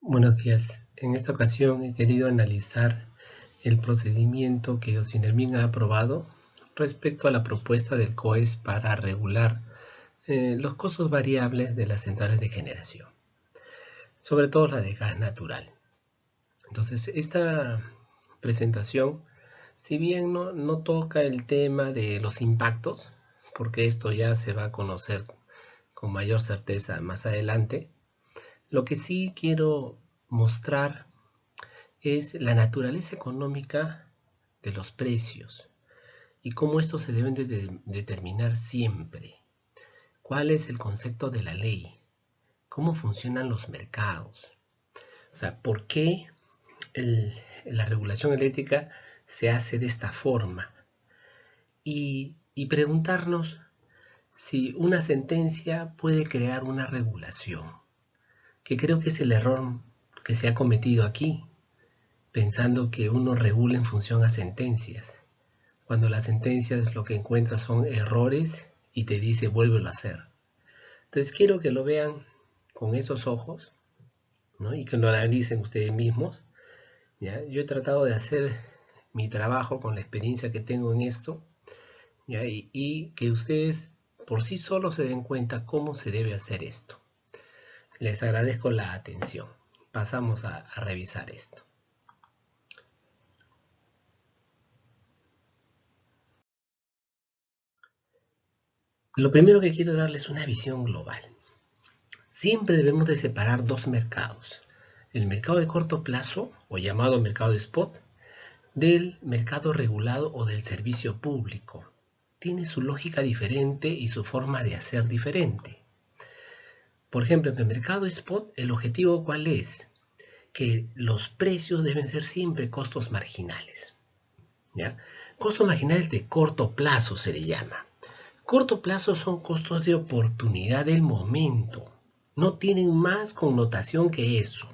Buenos días. En esta ocasión he querido analizar el procedimiento que Ocinermin ha aprobado respecto a la propuesta del COES para regular los costos variables de las centrales de generación, sobre todo la de gas natural. Entonces, esta presentación, si bien no toca el tema de los impactos, porque esto ya se va a conocer con mayor certeza más adelante, lo que sí quiero mostrar es la naturaleza económica de los precios y cómo estos se deben de determinar siempre. ¿Cuál es el concepto de la ley? ¿Cómo funcionan los mercados? O sea, ¿por qué la regulación eléctrica se hace de esta forma? Y preguntarnos si una sentencia puede crear una regulación, que creo que es el error que se ha cometido aquí, pensando que uno regula en función a sentencias, cuando las sentencias lo que encuentras son errores y te dice vuélvelo a hacer. Entonces quiero que lo vean con esos ojos, ¿no? Y que lo analicen ustedes mismos, ¿ya? Yo he tratado de hacer mi trabajo con la experiencia que tengo en esto, ¿ya? Y que ustedes por sí solos se den cuenta cómo se debe hacer esto. Les agradezco la atención. Pasamos a revisar esto. Lo primero que quiero darles es una visión global. Siempre debemos de separar dos mercados. El mercado de corto plazo, o llamado mercado de spot, del mercado regulado o del servicio público. Tiene su lógica diferente y su forma de hacer diferente. Por ejemplo, en el mercado spot, el objetivo ¿cuál es? Que los precios deben ser siempre costos marginales, ¿ya? Costos marginales de corto plazo se le llama. Corto plazo son costos de oportunidad del momento. No tienen más connotación que eso.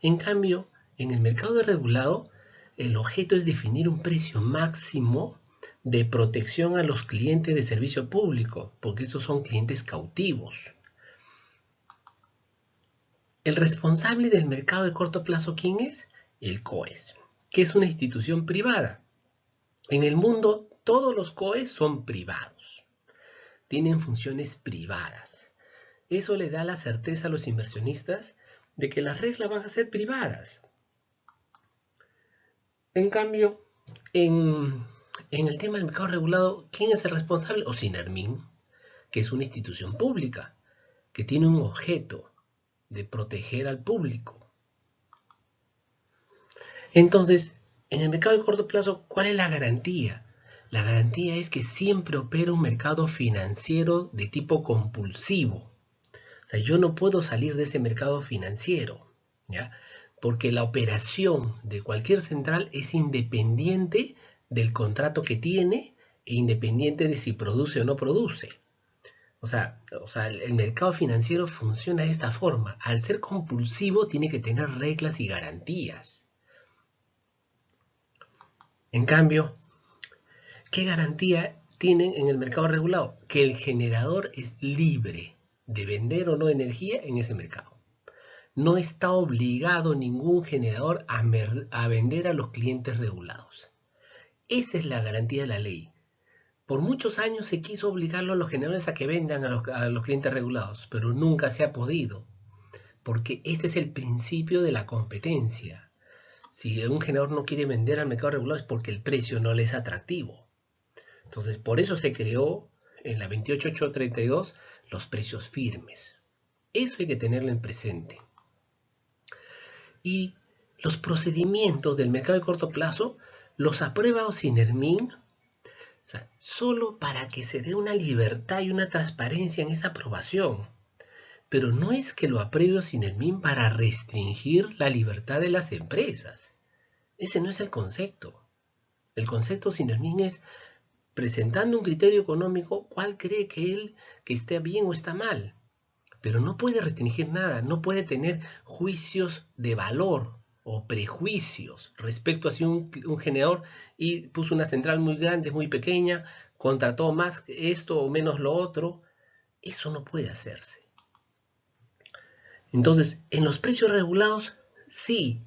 En cambio, en el mercado regulado, el objeto es definir un precio máximo de protección a los clientes de servicio público, porque esos son clientes cautivos. El responsable del mercado de corto plazo, ¿quién es? El COES, que es una institución privada. En el mundo, todos los COES son privados. Tienen funciones privadas. Eso le da la certeza a los inversionistas de que las reglas van a ser privadas. En cambio, en el tema del mercado regulado, ¿quién es el responsable? Ocinermin, que es una institución pública, que tiene un objeto de proteger al público. Entonces, en el mercado de corto plazo, ¿cuál es la garantía? La garantía es que siempre opera un mercado financiero de tipo compulsivo. O sea, yo no puedo salir de ese mercado financiero, ¿ya? Porque la operación de cualquier central es independiente del contrato que tiene e independiente de si produce o no produce. O sea, el mercado financiero funciona de esta forma. Al ser compulsivo tiene que tener reglas y garantías. En cambio, ¿qué garantía tienen en el mercado regulado? Que el generador es libre de vender o no energía en ese mercado. No está obligado ningún generador a vender a los clientes regulados. Esa es la garantía de la ley. Por muchos años se quiso obligarlo a los generadores a que vendan a los clientes regulados, pero nunca se ha podido, porque este es el principio de la competencia. Si un generador no quiere vender al mercado regulado es porque el precio no le es atractivo. Entonces, por eso se creó en la 28832 los precios firmes. Eso hay que tenerlo en presente. Y los procedimientos del mercado de corto plazo los aprueba Ocinermin, o sea, solo para que se dé una libertad y una transparencia en esa aprobación. Pero no es que lo apruebe Ocinermin para restringir la libertad de las empresas. Ese no es el concepto. El concepto Ocinermin es presentando un criterio económico, ¿cuál cree que él que esté bien o está mal? Pero no puede restringir nada, no puede tener juicios de valor o prejuicios respecto a si un generador y puso una central muy grande, muy pequeña, contrató más esto o menos lo otro. Eso no puede hacerse. Entonces, en los precios regulados, sí,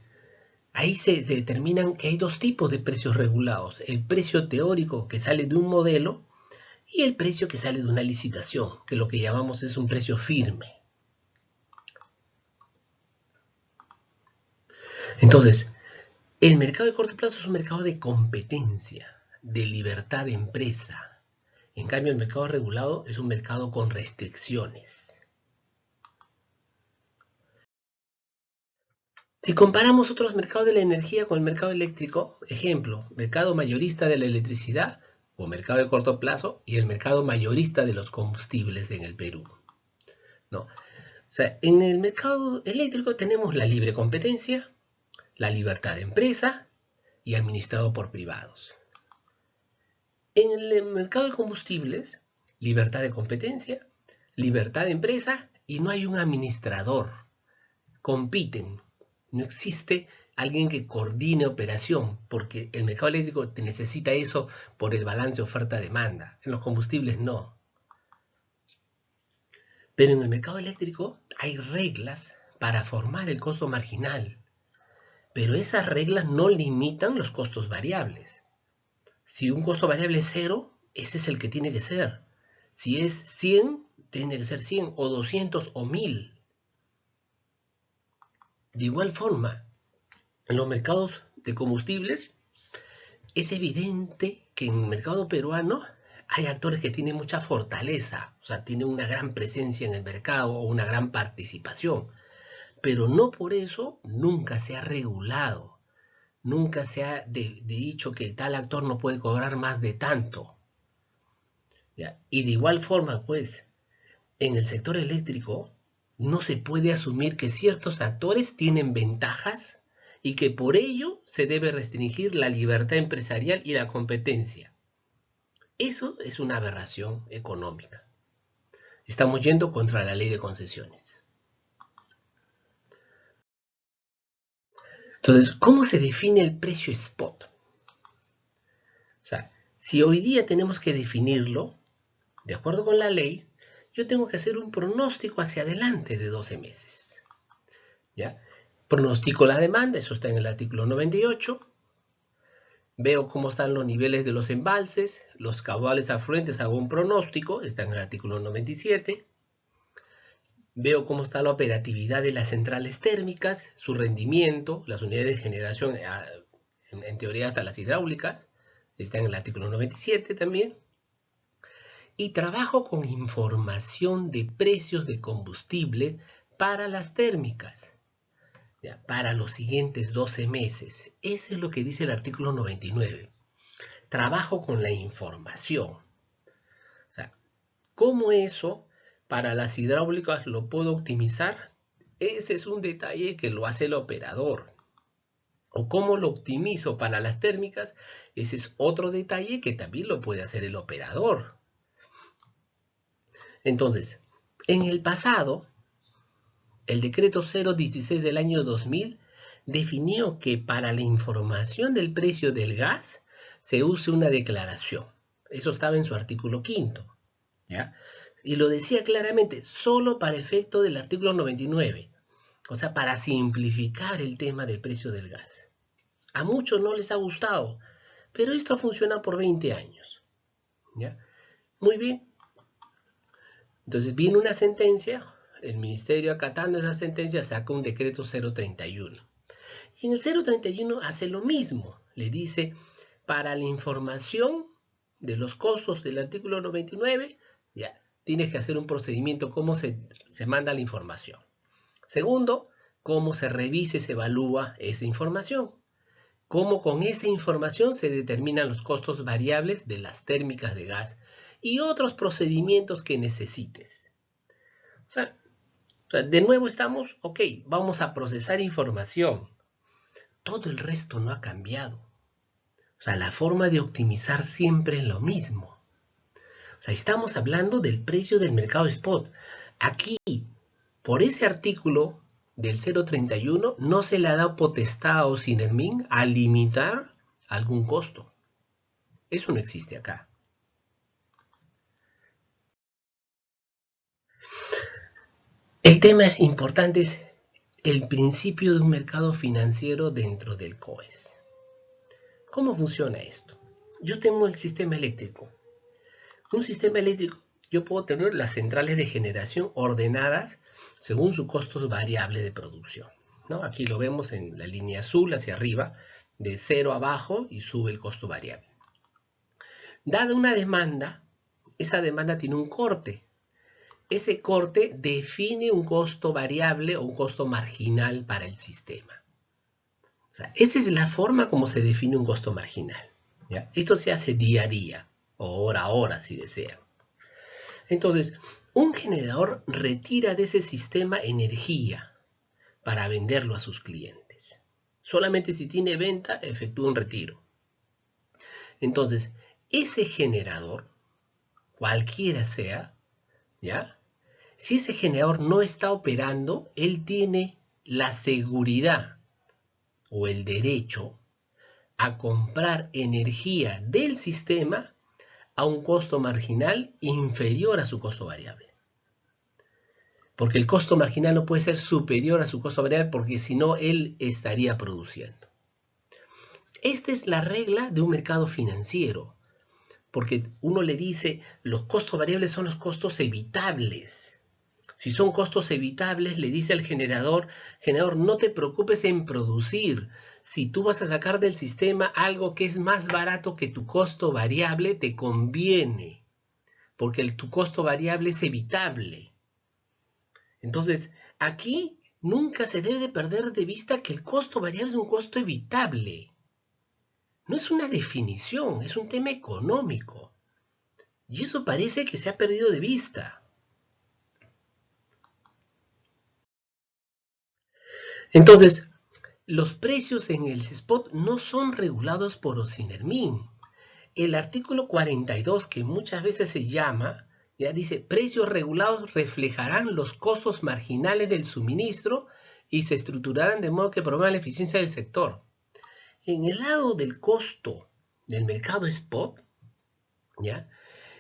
ahí se determinan que hay dos tipos de precios regulados. El precio teórico que sale de un modelo y el precio que sale de una licitación, que lo que llamamos es un precio firme. Entonces, el mercado de corto plazo es un mercado de competencia, de libertad de empresa. En cambio, el mercado regulado es un mercado con restricciones. Si comparamos otros mercados de la energía con el mercado eléctrico, ejemplo, mercado mayorista de la electricidad o mercado de corto plazo y el mercado mayorista de los combustibles en el Perú. ¿No? O sea, en el mercado eléctrico tenemos la libre competencia, la libertad de empresa y administrado por privados. En el mercado de combustibles, libertad de competencia, libertad de empresa y no hay un administrador. Compiten. No existe alguien que coordine operación, porque el mercado eléctrico necesita eso por el balance oferta-demanda. En los combustibles no. Pero en el mercado eléctrico hay reglas para formar el costo marginal. Pero esas reglas no limitan los costos variables. Si un costo variable es 0, ese es el que tiene que ser. Si es 100, tiene que ser 100 o 200 o 1000. De igual forma, en los mercados de combustibles, es evidente que en el mercado peruano hay actores que tienen mucha fortaleza, o sea, tienen una gran presencia en el mercado o una gran participación, pero no por eso nunca se ha regulado, nunca se ha dicho que tal actor no puede cobrar más de tanto. ¿Ya? Y de igual forma, pues, en el sector eléctrico no se puede asumir que ciertos actores tienen ventajas y que por ello se debe restringir la libertad empresarial y la competencia. Eso es una aberración económica. Estamos yendo contra la ley de concesiones. Entonces, ¿cómo se define el precio spot? O sea, si hoy día tenemos que definirlo, de acuerdo con la ley, yo tengo que hacer un pronóstico hacia adelante de 12 meses. ¿Ya? Pronostico la demanda, eso está en el artículo 98. Veo cómo están los niveles de los embalses, los caudales afluentes, hago un pronóstico, está en el artículo 97. Veo cómo está la operatividad de las centrales térmicas, su rendimiento, las unidades de generación, en teoría hasta las hidráulicas, está en el artículo 97 también. Y trabajo con información de precios de combustible para las térmicas, ¿ya? Para los siguientes 12 meses. Eso es lo que dice el artículo 99. Trabajo con la información. O sea, ¿cómo eso para las hidráulicas lo puedo optimizar? Ese es un detalle que lo hace el operador. O cómo lo optimizo para las térmicas, ese es otro detalle que también lo puede hacer el operador. Entonces, en el pasado, el decreto 016 del año 2000 definió que para la información del precio del gas se use una declaración. Eso estaba en su artículo 5. ¿Ya? Y lo decía claramente, solo para efecto del artículo 99. O sea, para simplificar el tema del precio del gas. A muchos no les ha gustado, pero esto funciona por 20 años. ¿Ya? Muy bien. Entonces viene una sentencia, el ministerio acatando esa sentencia saca un decreto 031. Y en el 031 hace lo mismo, le dice, para la información de los costos del artículo 99, ya, tienes que hacer un procedimiento, cómo se manda la información. Segundo, cómo se revisa y se evalúa esa información. Cómo con esa información se determinan los costos variables de las térmicas de gas y otros procedimientos que necesites. O sea, de nuevo estamos, ok, vamos a procesar información. Todo el resto no ha cambiado. O sea, la forma de optimizar siempre es lo mismo. O sea, estamos hablando del precio del mercado spot. Aquí, por ese artículo del 031, no se le ha dado potestad a Ocinermin a limitar algún costo. Eso no existe acá. El tema importante es el principio de un mercado financiero dentro del COES. ¿Cómo funciona esto? Yo tengo el sistema eléctrico. Un sistema eléctrico, yo puedo tener las centrales de generación ordenadas según su costo variable de producción, ¿no? Aquí lo vemos en la línea azul hacia arriba, de 0 abajo y sube el costo variable. Dada una demanda, esa demanda tiene un corte. Ese corte define un costo variable o un costo marginal para el sistema. O sea, esa es la forma como se define un costo marginal, ¿ya? Esto se hace día a día o hora a hora si desean. Entonces, un generador retira de ese sistema energía para venderlo a sus clientes. Solamente si tiene venta, efectúa un retiro. Entonces, ese generador, cualquiera sea, ¿ya? Si ese generador no está operando, él tiene la seguridad o el derecho a comprar energía del sistema a un costo marginal inferior a su costo variable. Porque el costo marginal no puede ser superior a su costo variable porque si no, él estaría produciendo. Esta es la regla de un mercado financiero. Porque uno le dice, los costos variables son los costos evitables. Si son costos evitables, le dice al generador, no te preocupes en producir. Si tú vas a sacar del sistema algo que es más barato que tu costo variable, te conviene. Porque tu costo variable es evitable. Entonces, aquí nunca se debe de perder de vista que el costo variable es un costo evitable. No es una definición, es un tema económico. Y eso parece que se ha perdido de vista. Entonces, los precios en el spot no son regulados por Ocinermin. El artículo 42, que muchas veces se llama, ya dice, precios regulados reflejarán los costos marginales del suministro y se estructurarán de modo que promuevan la eficiencia del sector. En el lado del costo del mercado spot, ¿ya?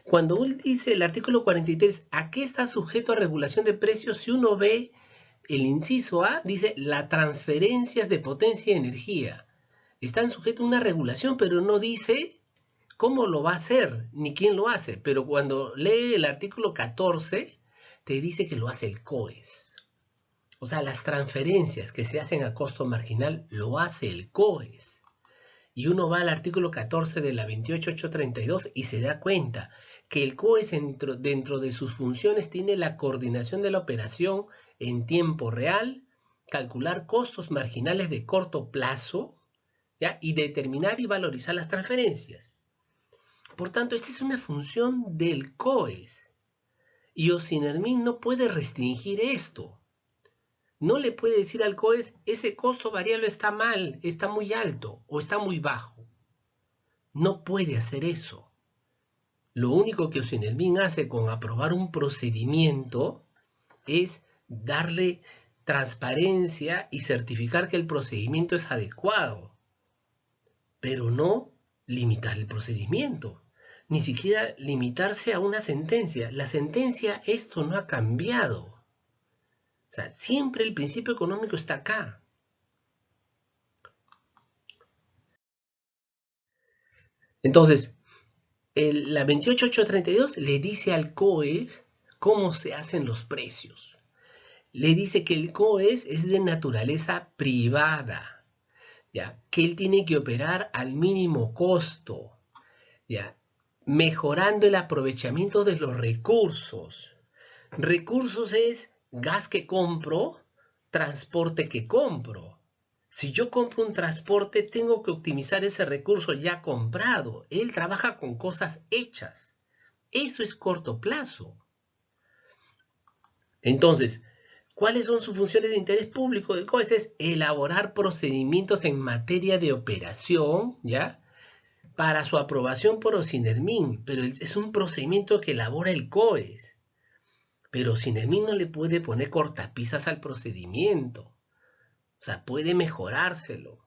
Cuando uno dice el artículo 43, ¿a qué está sujeto a regulación de precios? Si uno ve el inciso A, dice las transferencias de potencia y energía. Están sujetos a una regulación, pero no dice cómo lo va a hacer, ni quién lo hace. Pero cuando lee el artículo 14, te dice que lo hace el COES. O sea, las transferencias que se hacen a costo marginal lo hace el COES. Y uno va al artículo 14 de la 28832 y se da cuenta que el COES dentro de sus funciones tiene la coordinación de la operación en tiempo real, calcular costos marginales de corto plazo, ¿ya? Y determinar y valorizar las transferencias. Por tanto, esta es una función del COES. Y Ocinermin no puede restringir esto. No le puede decir al COES, ese costo variable está mal, está muy alto o está muy bajo. No puede hacer eso. Lo único que Ocinermin hace con aprobar un procedimiento es darle transparencia y certificar que el procedimiento es adecuado, pero no limitar el procedimiento, ni siquiera limitarse a una sentencia. La sentencia, esto no ha cambiado. O sea, siempre el principio económico está acá. Entonces, la 28832 le dice al COES cómo se hacen los precios. Le dice que el COES es de naturaleza privada, ¿ya? Que él tiene que operar al mínimo costo, ¿ya? Mejorando el aprovechamiento de los recursos. Recursos es gas que compro, transporte que compro. Si yo compro un transporte, tengo que optimizar ese recurso ya comprado. Él trabaja con cosas hechas. Eso es corto plazo. Entonces, ¿cuáles son sus funciones de interés público del COES? Es elaborar procedimientos en materia de operación, ¿ya? Para su aprobación por Ocinermin, pero es un procedimiento que elabora el COES. Pero Ocinermin no le puede poner cortapisas al procedimiento. O sea, puede mejorárselo,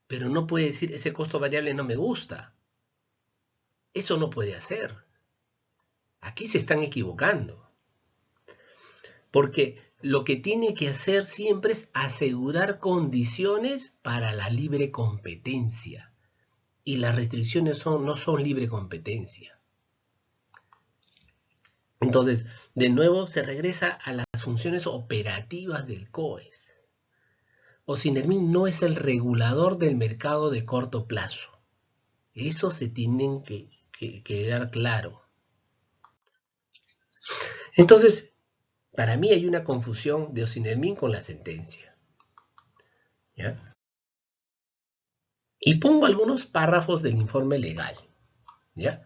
pero no puede decir ese costo variable no me gusta. Eso no puede hacer. Aquí se están equivocando. Porque lo que tiene que hacer siempre es asegurar condiciones para la libre competencia. Y las restricciones no son libre competencia. Entonces, de nuevo se regresa a las funciones operativas del COES. OSINERMIN no es el regulador del mercado de corto plazo. Eso se tiene que quedar claro. Entonces, para mí hay una confusión de OSINERMIN con la sentencia. ¿Ya? Y pongo algunos párrafos del informe legal, ¿ya?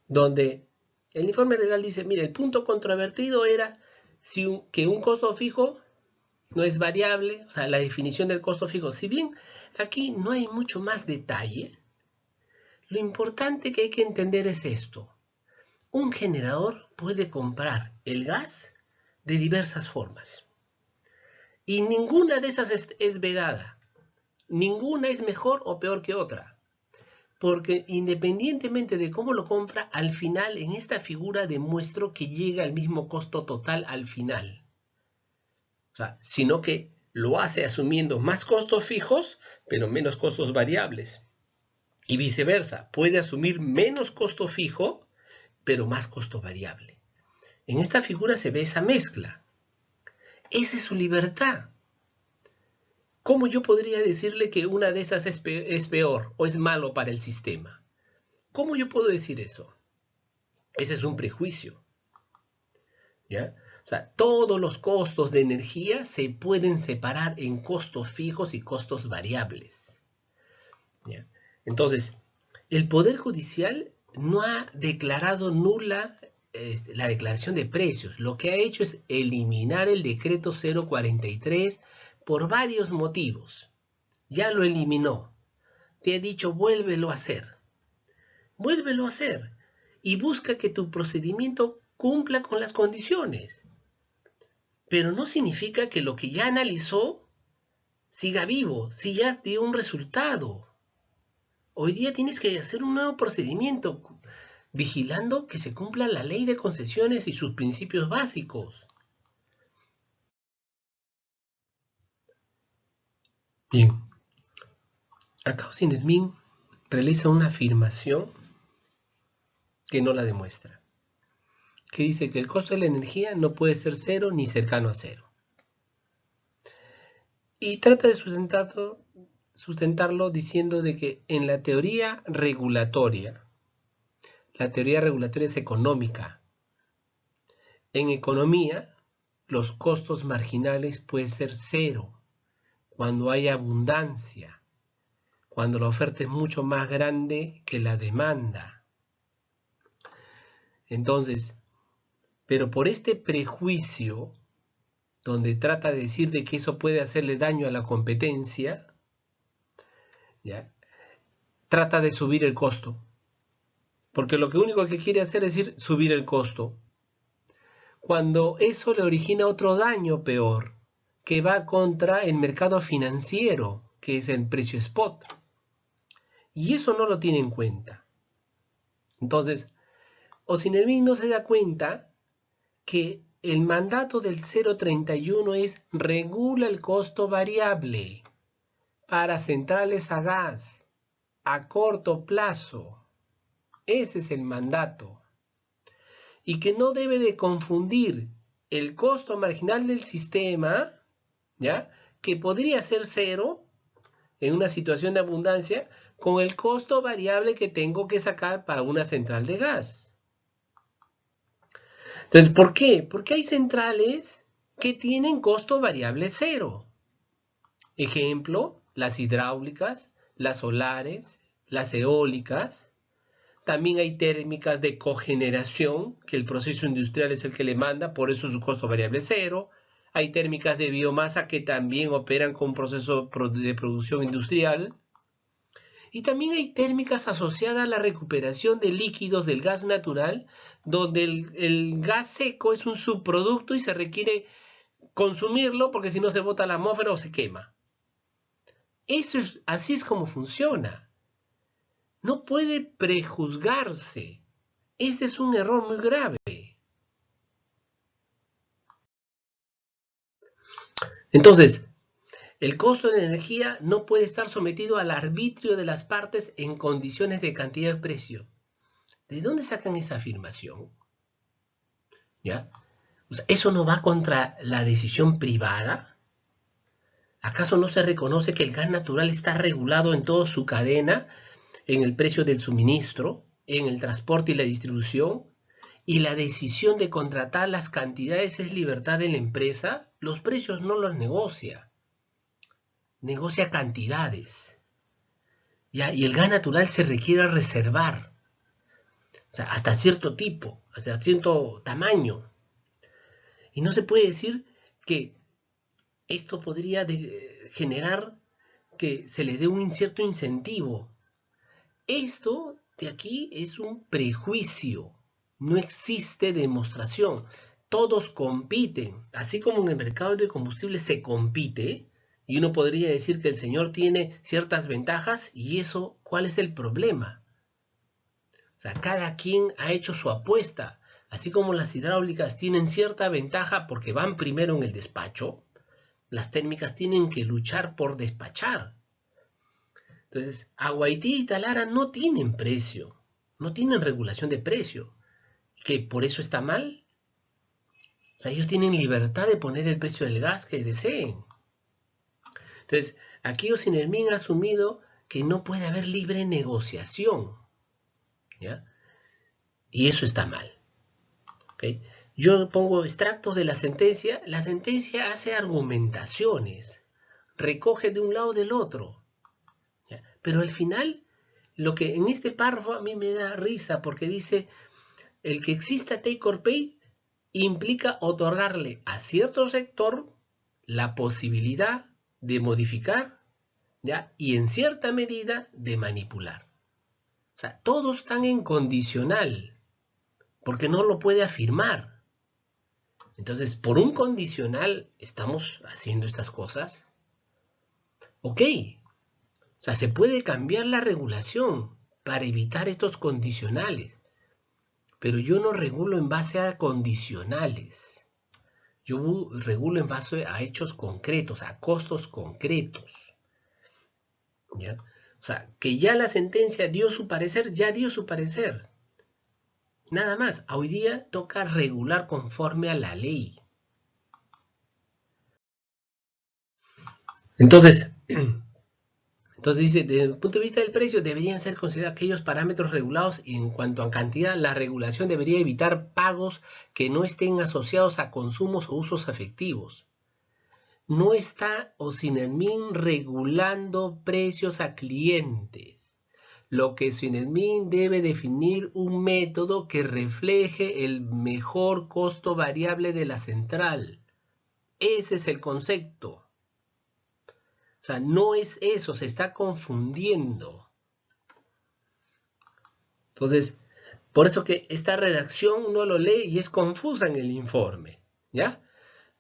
Donde el informe legal dice, mire, el punto controvertido era que un costo fijo no es variable, o sea, la definición del costo fijo. Si bien aquí no hay mucho más detalle, lo importante que hay que entender es esto. Un generador puede comprar el gas de diversas formas. Y ninguna de esas es vedada. Ninguna es mejor o peor que otra. Porque independientemente de cómo lo compra, al final en esta figura demuestro que llega al mismo costo total al final. O sea, sino que lo hace asumiendo más costos fijos, pero menos costos variables. Y viceversa, puede asumir menos costo fijo, pero más costo variable. En esta figura se ve esa mezcla. Esa es su libertad. ¿Cómo yo podría decirle que una de esas es peor o es malo para el sistema? ¿Cómo yo puedo decir eso? Ese es un prejuicio. ¿Ya? O sea, todos los costos de energía se pueden separar en costos fijos y costos variables. ¿Ya? Entonces, el Poder Judicial no ha declarado nula la declaración de precios. Lo que ha hecho es eliminar el decreto 043 por varios motivos. Ya lo eliminó. Te ha dicho, vuélvelo a hacer. Vuélvelo a hacer. Y busca que tu procedimiento cumpla con las condiciones. Pero no significa que lo que ya analizó siga vivo, si ya dio un resultado. Hoy día tienes que hacer un nuevo procedimiento, vigilando que se cumpla la ley de concesiones y sus principios básicos. Bien, acá OSINERMIN realiza una afirmación que no la demuestra, que dice que el costo de la energía no puede ser cero ni cercano a cero. Y trata de sustentarlo diciendo de que en la teoría regulatoria es económica. En economía, los costos marginales pueden ser cero cuando hay abundancia, cuando la oferta es mucho más grande que la demanda. Entonces, pero por este prejuicio, donde trata de decir de que eso puede hacerle daño a la competencia, ¿ya? Trata de subir el costo. Porque lo único que quiere hacer es subir el costo. Cuando eso le origina otro daño peor, que va contra el mercado financiero, que es el precio spot. Y eso no lo tiene en cuenta. Entonces, OSINERMIN no se da cuenta que el mandato del 031 es regula el costo variable para centrales a gas a corto plazo. Ese es el mandato. Y que no debe de confundir el costo marginal del sistema, ¿ya? Que podría ser cero en una situación de abundancia, con el costo variable que tengo que sacar para una central de gas. Entonces, ¿por qué? Porque hay centrales que tienen costo variable cero. Ejemplo, las hidráulicas, las solares, las eólicas. También hay térmicas de cogeneración, que el proceso industrial es el que le manda, por eso su costo variable es cero. Hay térmicas de biomasa que también operan con proceso de producción industrial. Y también hay térmicas asociadas a la recuperación de líquidos del gas natural, donde el gas seco es un subproducto y se requiere consumirlo porque si no se bota a la atmósfera o se quema. Así es como funciona. No puede prejuzgarse. Este es un error muy grave. Entonces, el costo de la energía no puede estar sometido al arbitrio de las partes en condiciones de cantidad y precio. ¿De dónde sacan esa afirmación? ¿Ya? O sea, ¿eso no va contra la decisión privada? ¿Acaso no se reconoce que el gas natural está regulado en toda su cadena, en el precio del suministro, en el transporte y la distribución? Y la decisión de contratar las cantidades es libertad de la empresa. Los precios no los negocia, negocia cantidades. ¿Ya? Y el gas natural se requiere reservar, o sea, hasta cierto tipo, hasta cierto tamaño. Y no se puede decir que esto podría generar que se le dé un cierto incentivo. Esto de aquí es un prejuicio, no existe demostración. Todos compiten, así como en el mercado de combustibles se compite, y uno podría decir que el señor tiene ciertas ventajas, y eso, ¿cuál es el problema? O sea, cada quien ha hecho su apuesta, así como las hidráulicas tienen cierta ventaja porque van primero en el despacho, las térmicas tienen que luchar por despachar. Entonces, Aguaití y Talara no tienen precio, no tienen regulación de precio, que por eso está mal. O sea, ellos tienen libertad de poner el precio del gas que deseen. Entonces, aquí Osinermin ha asumido que no puede haber libre negociación, ¿ya? Y eso está mal, ¿ok? Yo pongo extractos de la sentencia hace argumentaciones, recoge de un lado del otro, ¿ya? Pero al final, lo que en este párrafo a mí me da risa, porque dice, el que exista take or pay implica otorgarle a cierto sector la posibilidad de modificar, ¿ya? Y en cierta medida de manipular. O sea, todos están en condicional, porque no lo puede afirmar. Entonces, por un condicional estamos haciendo estas cosas. Ok, o sea, se puede cambiar la regulación para evitar estos condicionales, pero yo no regulo en base a condicionales. Yo regulo en base a hechos concretos, a costos concretos, ¿ya? O sea, que ya la sentencia dio su parecer, ya dio su parecer. Nada más, hoy día toca regular conforme a la ley. Entonces dice, desde el punto de vista del precio, deberían ser considerados aquellos parámetros regulados y en cuanto a cantidad, la regulación debería evitar pagos que no estén asociados a consumos o usos afectivos. No está Osinermin regulando precios a clientes. Lo que Osinermin debe definir un método que refleje el mejor costo variable de la central. Ese es el concepto. O sea, no es eso, se está confundiendo. Entonces, por eso que esta redacción uno lo lee y es confusa en el informe, ¿ya?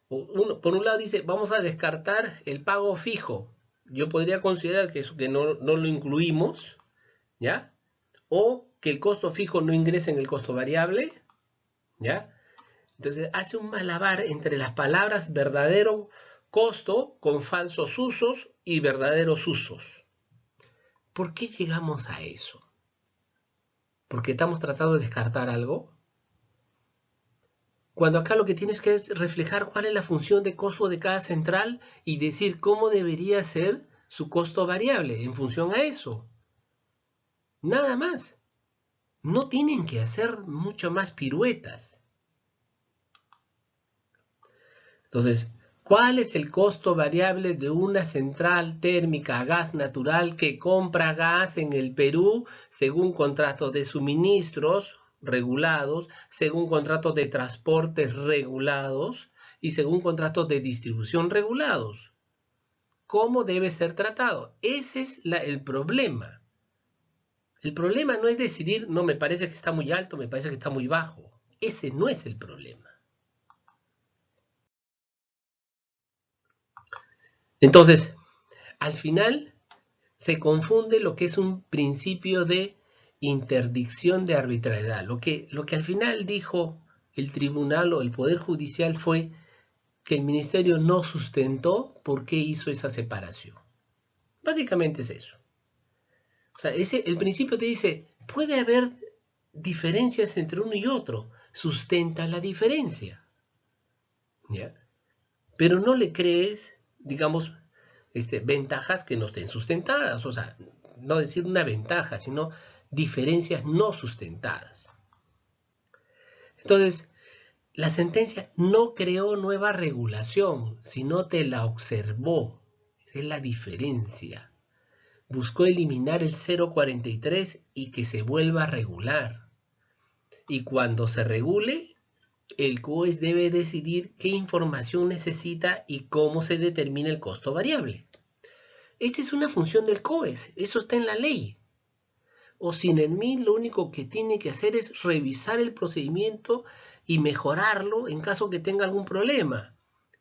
Por un lado dice, vamos a descartar el pago fijo. Yo podría considerar que no lo incluimos, ¿ya? O que el costo fijo no ingrese en el costo variable, ¿ya? Entonces hace un malabar entre las palabras verdadero costo con falsos usos y verdaderos usos. ¿Por qué llegamos a eso? ¿Porque estamos tratando de descartar algo? Cuando acá lo que tienes que es reflejar cuál es la función de costo de cada central y decir cómo debería ser su costo variable en función a eso. Nada más. No tienen que hacer mucho más piruetas. Entonces, ¿cuál es el costo variable de una central térmica a gas natural que compra gas en el Perú según contratos de suministros regulados, según contratos de transportes regulados y según contratos de distribución regulados? ¿Cómo debe ser tratado? Ese es el problema. El problema no es decidir, no, me parece que está muy alto, me parece que está muy bajo. Ese no es el problema. Entonces, al final se confunde lo que es un principio de interdicción de arbitrariedad. Lo que al final dijo el tribunal o el Poder Judicial fue que el ministerio no sustentó por qué hizo esa separación. Básicamente es eso. O sea, el principio te dice, puede haber diferencias entre uno y otro, sustenta la diferencia, ¿ya? Pero no le crees, digamos, ventajas que no estén sustentadas, o sea, no decir una ventaja, sino diferencias no sustentadas. Entonces, la sentencia no creó nueva regulación, sino te la observó. Esa es la diferencia. Buscó eliminar el 0,43 y que se vuelva a regular. Y cuando se regule, el COES debe decidir qué información necesita y cómo se determina el costo variable. Esta es una función del COES, eso está en la ley. O SINERMIN lo único que tiene que hacer es revisar el procedimiento y mejorarlo en caso que tenga algún problema.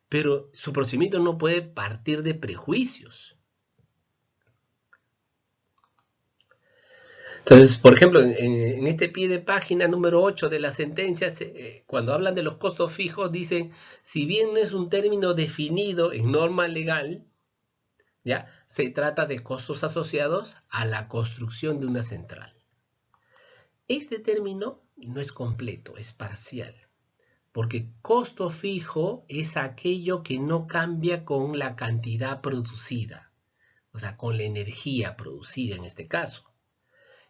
Pero su procedimiento no puede partir de prejuicios. Entonces, por ejemplo, en este pie de página número 8 de las sentencias, cuando hablan de los costos fijos, dicen, si bien no es un término definido en norma legal, ¿ya? Se trata de costos asociados a la construcción de una central. Este término no es completo, es parcial, porque costo fijo es aquello que no cambia con la cantidad producida, o sea, con la energía producida en este caso.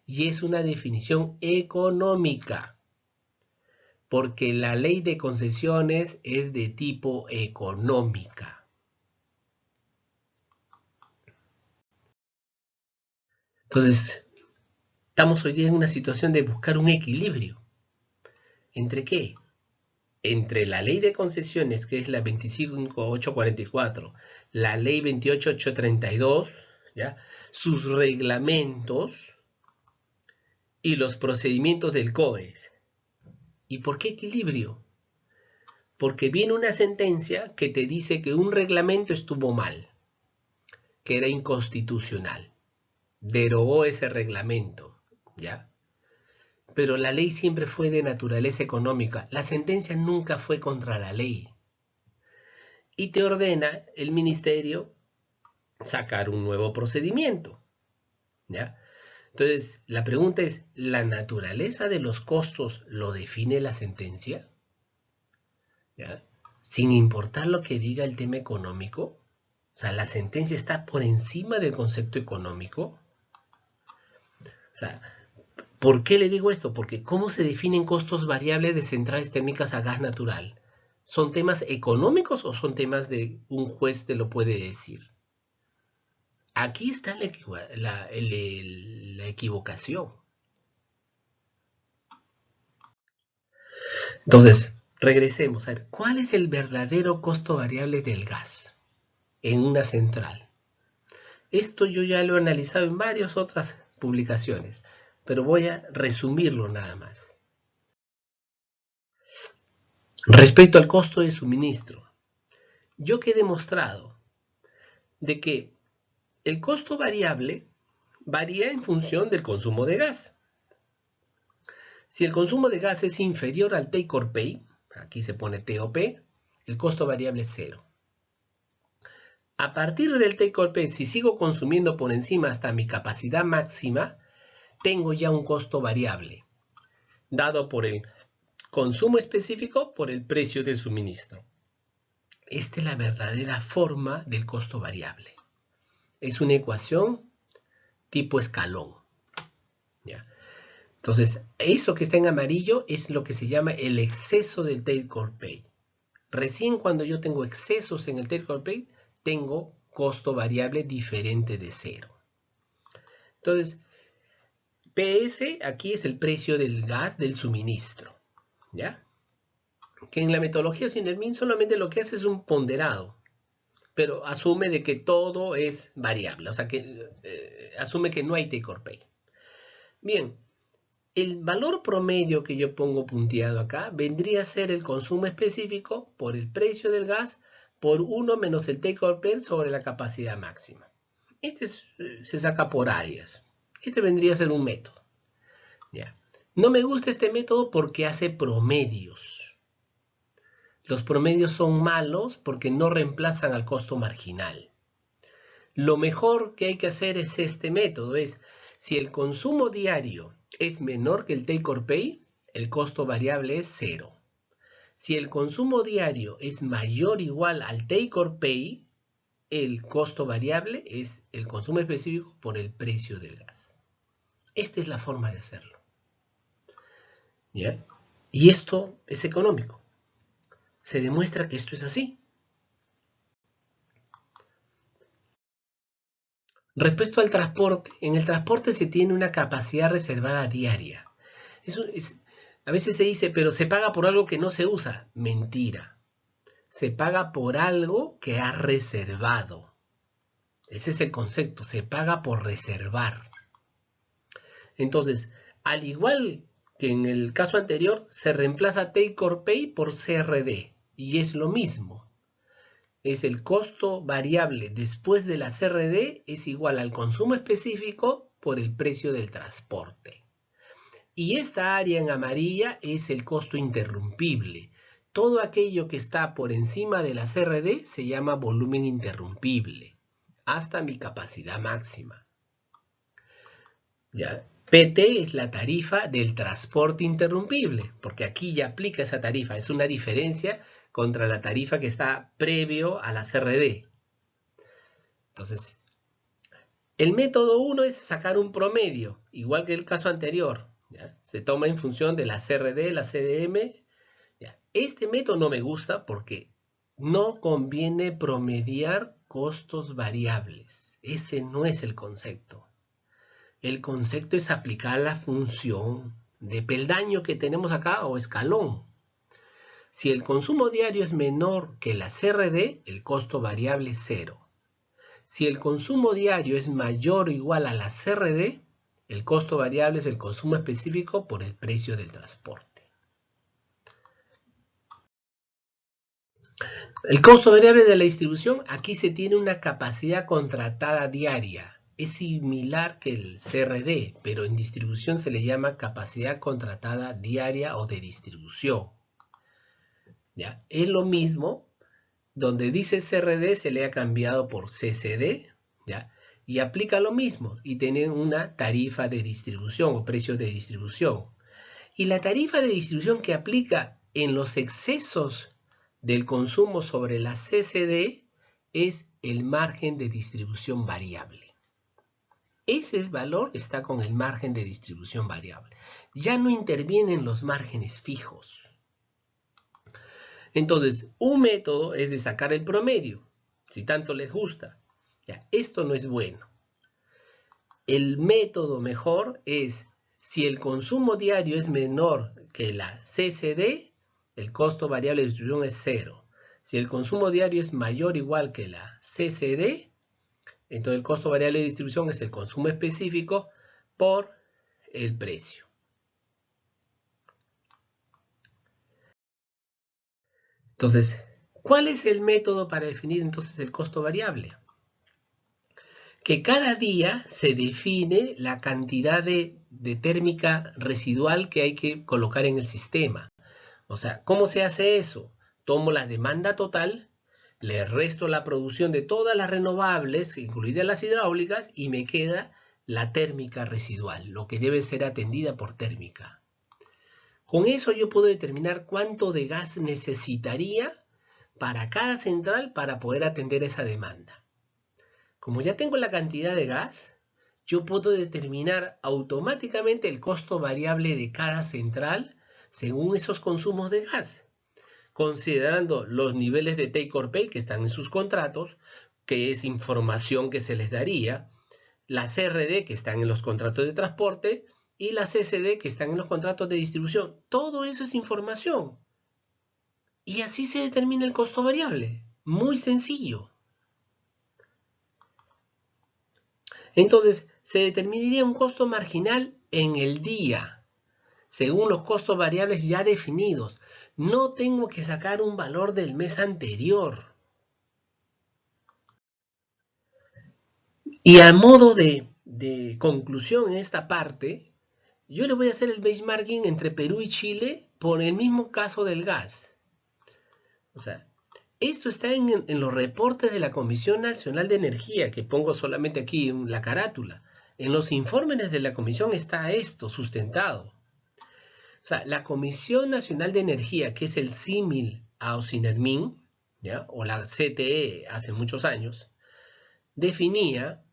Y es una definición económica, porque la ley de concesiones es de tipo económica. Entonces, estamos hoy día en una situación de buscar un equilibrio. ¿Entre qué? Entre la ley de concesiones, que es la 25.844, la ley 28.832, ¿ya? Sus reglamentos y los procedimientos del COES. ¿Y por qué equilibrio? Porque viene una sentencia que te dice que un reglamento estuvo mal, que era inconstitucional. Derogó ese reglamento, ¿ya? Pero la ley siempre fue de naturaleza económica. La sentencia nunca fue contra la ley. Y te ordena el ministerio sacar un nuevo procedimiento, ¿ya? Entonces, la pregunta es, ¿la naturaleza de los costos lo define la sentencia? ¿Ya? Sin importar lo que diga el tema económico. O sea, la sentencia está por encima del concepto económico. O sea, ¿por qué le digo esto? Porque ¿cómo se definen costos variables de centrales térmicas a gas natural? ¿Son temas económicos o son temas de un juez te lo puede decir? Aquí está la equivocación. Entonces, regresemos a ver, ¿cuál es el verdadero costo variable del gas en una central? Esto yo ya lo he analizado en varias otras publicaciones, pero voy a resumirlo nada más. Respecto al costo de suministro, yo que he demostrado de que el costo variable varía en función del consumo de gas. Si el consumo de gas es inferior al take or pay, aquí se pone TOP, el costo variable es 0. A partir del take or pay, si sigo consumiendo por encima hasta mi capacidad máxima, tengo ya un costo variable, dado por el consumo específico por el precio del suministro. Esta es la verdadera forma del costo variable. Es una ecuación tipo escalón, ¿ya? Entonces, eso que está en amarillo es lo que se llama el exceso del take or pay. Recién cuando yo tengo excesos en el take or pay, tengo costo variable diferente de 0. Entonces, PS aquí es el precio del gas del suministro, ¿ya? Que en la metodología SINERMIN solamente lo que hace es un ponderado, pero asume de que todo es variable, o sea que asume que no hay take or pay. Bien, el valor promedio que yo pongo punteado acá vendría a ser el consumo específico por el precio del gas por 1 menos el take or pay sobre la capacidad máxima. Se saca por áreas. Este vendría a ser un método. ¿Ya? No me gusta este método porque hace promedios. Los promedios son malos porque no reemplazan al costo marginal. Lo mejor que hay que hacer es este método, si el consumo diario es menor que el take or pay, el costo variable es 0. Si el consumo diario es mayor o igual al take or pay, el costo variable es el consumo específico por el precio del gas. Esta es la forma de hacerlo. ¿Ya? Y esto es económico. Se demuestra que esto es así. Respecto al transporte, en el transporte se tiene una capacidad reservada diaria. A veces se dice, pero se paga por algo que no se usa. Mentira. Se paga por algo que ha reservado. Ese es el concepto, se paga por reservar. Entonces, al igual que en el caso anterior, se reemplaza take or pay por CRD. Y es lo mismo. Es el costo variable después de la CRD es igual al consumo específico por el precio del transporte. Y esta área en amarilla es el costo interrumpible. Todo aquello que está por encima de la CRD se llama volumen interrumpible, hasta mi capacidad máxima. ¿Ya? PT es la tarifa del transporte interrumpible, porque aquí ya aplica esa tarifa, es una diferencia contra la tarifa que está previo a la CRD. Entonces, el método 1 es sacar un promedio, igual que el caso anterior. ¿Ya? Se toma en función de la CRD, la CDM. ¿Ya? Este método no me gusta porque no conviene promediar costos variables. Ese no es el concepto. El concepto es aplicar la función de peldaño que tenemos acá o escalón. Si el consumo diario es menor que la CRD, el costo variable es 0. Si el consumo diario es mayor o igual a la CRD, el costo variable es el consumo específico por el precio del transporte. El costo variable de la distribución, aquí se tiene una capacidad contratada diaria. Es similar que el CRD, pero en distribución se le llama capacidad contratada diaria o de distribución. ¿Ya? Es lo mismo, donde dice CRD se le ha cambiado por CCD, ¿ya? Y aplica lo mismo, y tienen una tarifa de distribución o precio de distribución. Y la tarifa de distribución que aplica en los excesos del consumo sobre la CCD es el margen de distribución variable. Ese valor está con el margen de distribución variable. Ya no intervienen los márgenes fijos. Entonces, un método es de sacar el promedio, si tanto les gusta. Ya, esto no es bueno. El método mejor es, si el consumo diario es menor que la CCD, el costo variable de distribución es 0. Si el consumo diario es mayor o igual que la CCD, entonces el costo variable de distribución es el consumo específico por el precio. Entonces, ¿cuál es el método para definir entonces el costo variable? Que cada día se define la cantidad de térmica residual que hay que colocar en el sistema. O sea, ¿cómo se hace eso? Tomo la demanda total, le resto la producción de todas las renovables, incluidas las hidráulicas, y me queda la térmica residual, lo que debe ser atendida por térmica. Con eso yo puedo determinar cuánto de gas necesitaría para cada central para poder atender esa demanda. Como ya tengo la cantidad de gas, yo puedo determinar automáticamente el costo variable de cada central según esos consumos de gas, considerando los niveles de take or pay que están en sus contratos, que es información que se les daría, la CRD que están en los contratos de transporte y la CCD que están en los contratos de distribución. Todo eso es información. Y así se determina el costo variable. Muy sencillo. Entonces, se determinaría un costo marginal en el día, según los costos variables ya definidos. No tengo que sacar un valor del mes anterior. Y a modo de conclusión en esta parte, yo le voy a hacer el benchmarking entre Perú y Chile por el mismo caso del gas. O sea, esto está en los reportes de la Comisión Nacional de Energía, que pongo solamente aquí en la carátula. En los informes de la Comisión está esto sustentado. O sea, la Comisión Nacional de Energía, que es el símil a Ocinermin, ¿ya? O la CTE hace muchos años, definía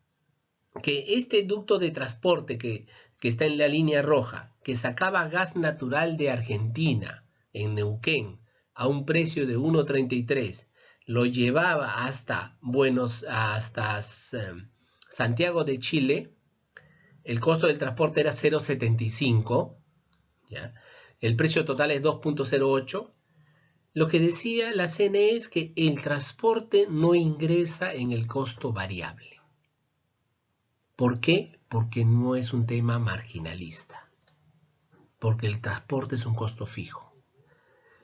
que este ducto de transporte que está en la línea roja, que sacaba gas natural de Argentina, en Neuquén, a un precio de 1.33, lo llevaba hasta Santiago de Chile, el costo del transporte era 0.75, ¿ya? El precio total es 2.08. Lo que decía la CNE es que el transporte no ingresa en el costo variable. ¿Por qué? Porque no es un tema marginalista. Porque el transporte es un costo fijo.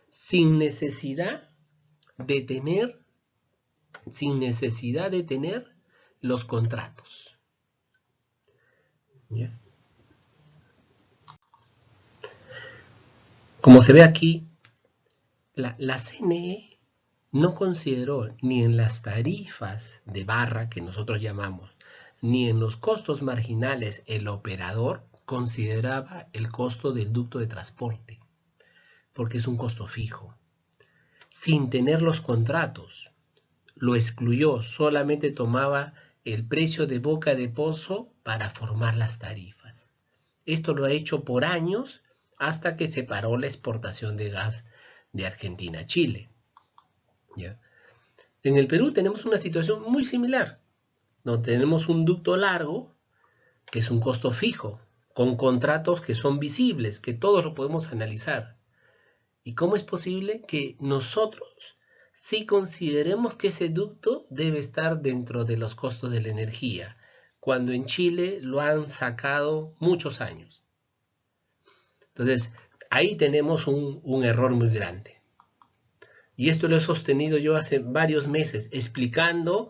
Sin necesidad de tener los contratos. ¿Ya? Como se ve aquí, la CNE no consideró ni en las tarifas de barra que nosotros llamamos, ni en los costos marginales el operador consideraba el costo del ducto de transporte, porque es un costo fijo. Sin tener los contratos, lo excluyó, solamente tomaba el precio de boca de pozo para formar las tarifas. Esto lo ha hecho por años hasta que se paró la exportación de gas de Argentina a Chile. ¿Ya? En el Perú tenemos una situación muy similar. No tenemos un ducto largo, que es un costo fijo, con contratos que son visibles, que todos lo podemos analizar. ¿Y cómo es posible que nosotros sí consideremos que ese ducto debe estar dentro de los costos de la energía, cuando en Chile lo han sacado muchos años? Entonces, ahí tenemos un error muy grande. Y esto lo he sostenido yo hace varios meses, explicando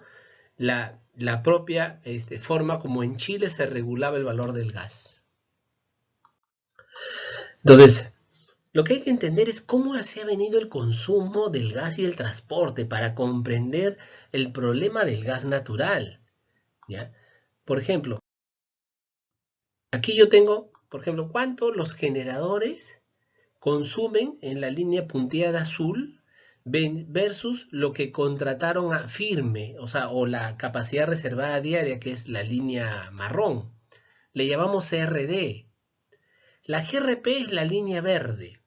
la propia forma como en Chile se regulaba el valor del gas. Entonces, lo que hay que entender es cómo se ha venido el consumo del gas y el transporte para comprender el problema del gas natural. ¿Ya? Por ejemplo, aquí yo tengo, por ejemplo, cuánto los generadores consumen en la línea punteada azul versus lo que contrataron a firme, o la capacidad reservada diaria, que es la línea marrón. Le llamamos CRD. La GRP es la línea verde.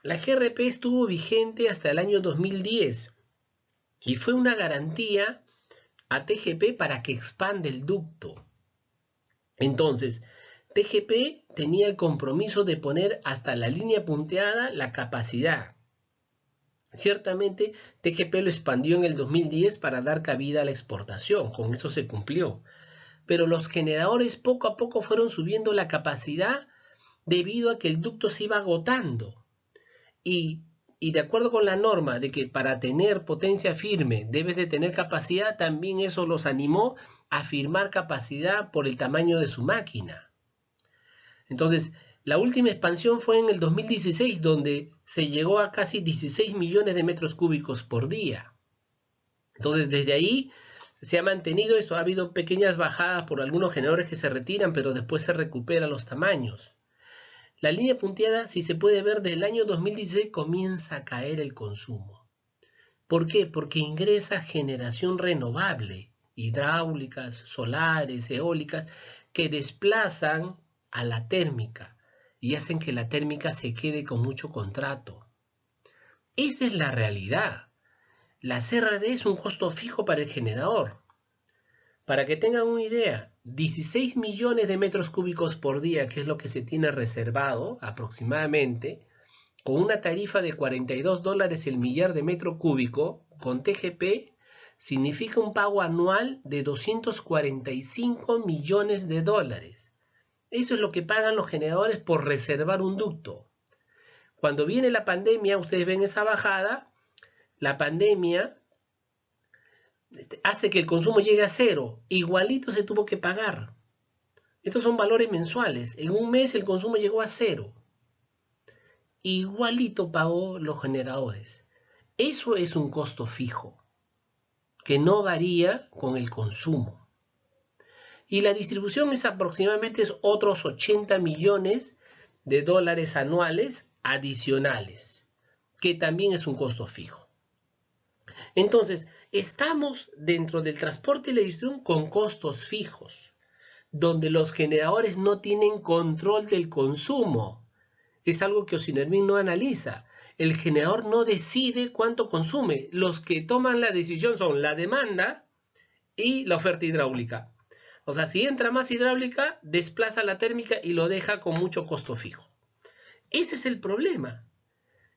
La GRP estuvo vigente hasta el año 2010 y fue una garantía a TGP para que expande el ducto. Entonces, TGP tenía el compromiso de poner hasta la línea punteada la capacidad. Ciertamente, TGP lo expandió en el 2010 para dar cabida a la exportación, con eso se cumplió. Pero los generadores poco a poco fueron subiendo la capacidad debido a que el ducto se iba agotando. Y de acuerdo con la norma de que para tener potencia firme debes de tener capacidad, también eso los animó a firmar capacidad por el tamaño de su máquina. Entonces, la última expansión fue en el 2016, donde se llegó a casi 16 millones de metros cúbicos por día. Entonces, desde ahí se ha mantenido esto. Ha habido pequeñas bajadas por algunos generadores que se retiran, pero después se recuperan los tamaños. La línea punteada, si se puede ver, del año 2016 comienza a caer el consumo. ¿Por qué? Porque ingresa generación renovable, hidráulicas, solares, eólicas, que desplazan a la térmica y hacen que la térmica se quede con mucho contrato. Esta es la realidad. La CRD es un costo fijo para el generador. Para que tengan una idea, 16 millones de metros cúbicos por día, que es lo que se tiene reservado aproximadamente, con una tarifa de $42 el millar de metro cúbico, con TGP, significa un pago anual de 245 millones de dólares. Eso es lo que pagan los generadores por reservar un ducto. Cuando viene la pandemia, ustedes ven esa bajada, la pandemia hace que el consumo llegue a cero, igualito se tuvo que pagar. Estos son valores mensuales. En un mes el consumo llegó a cero. Igualito pagó los generadores. Eso es un costo fijo, que no varía con el consumo. Y la distribución es aproximadamente otros 80 millones de dólares anuales adicionales, que también es un costo fijo. Entonces, estamos dentro del transporte y la distribución con costos fijos, donde los generadores no tienen control del consumo. Es algo que Osinermin no analiza. El generador no decide cuánto consume. Los que toman la decisión son la demanda y la oferta hidráulica. O sea, si entra más hidráulica, desplaza la térmica y lo deja con mucho costo fijo. Ese es el problema.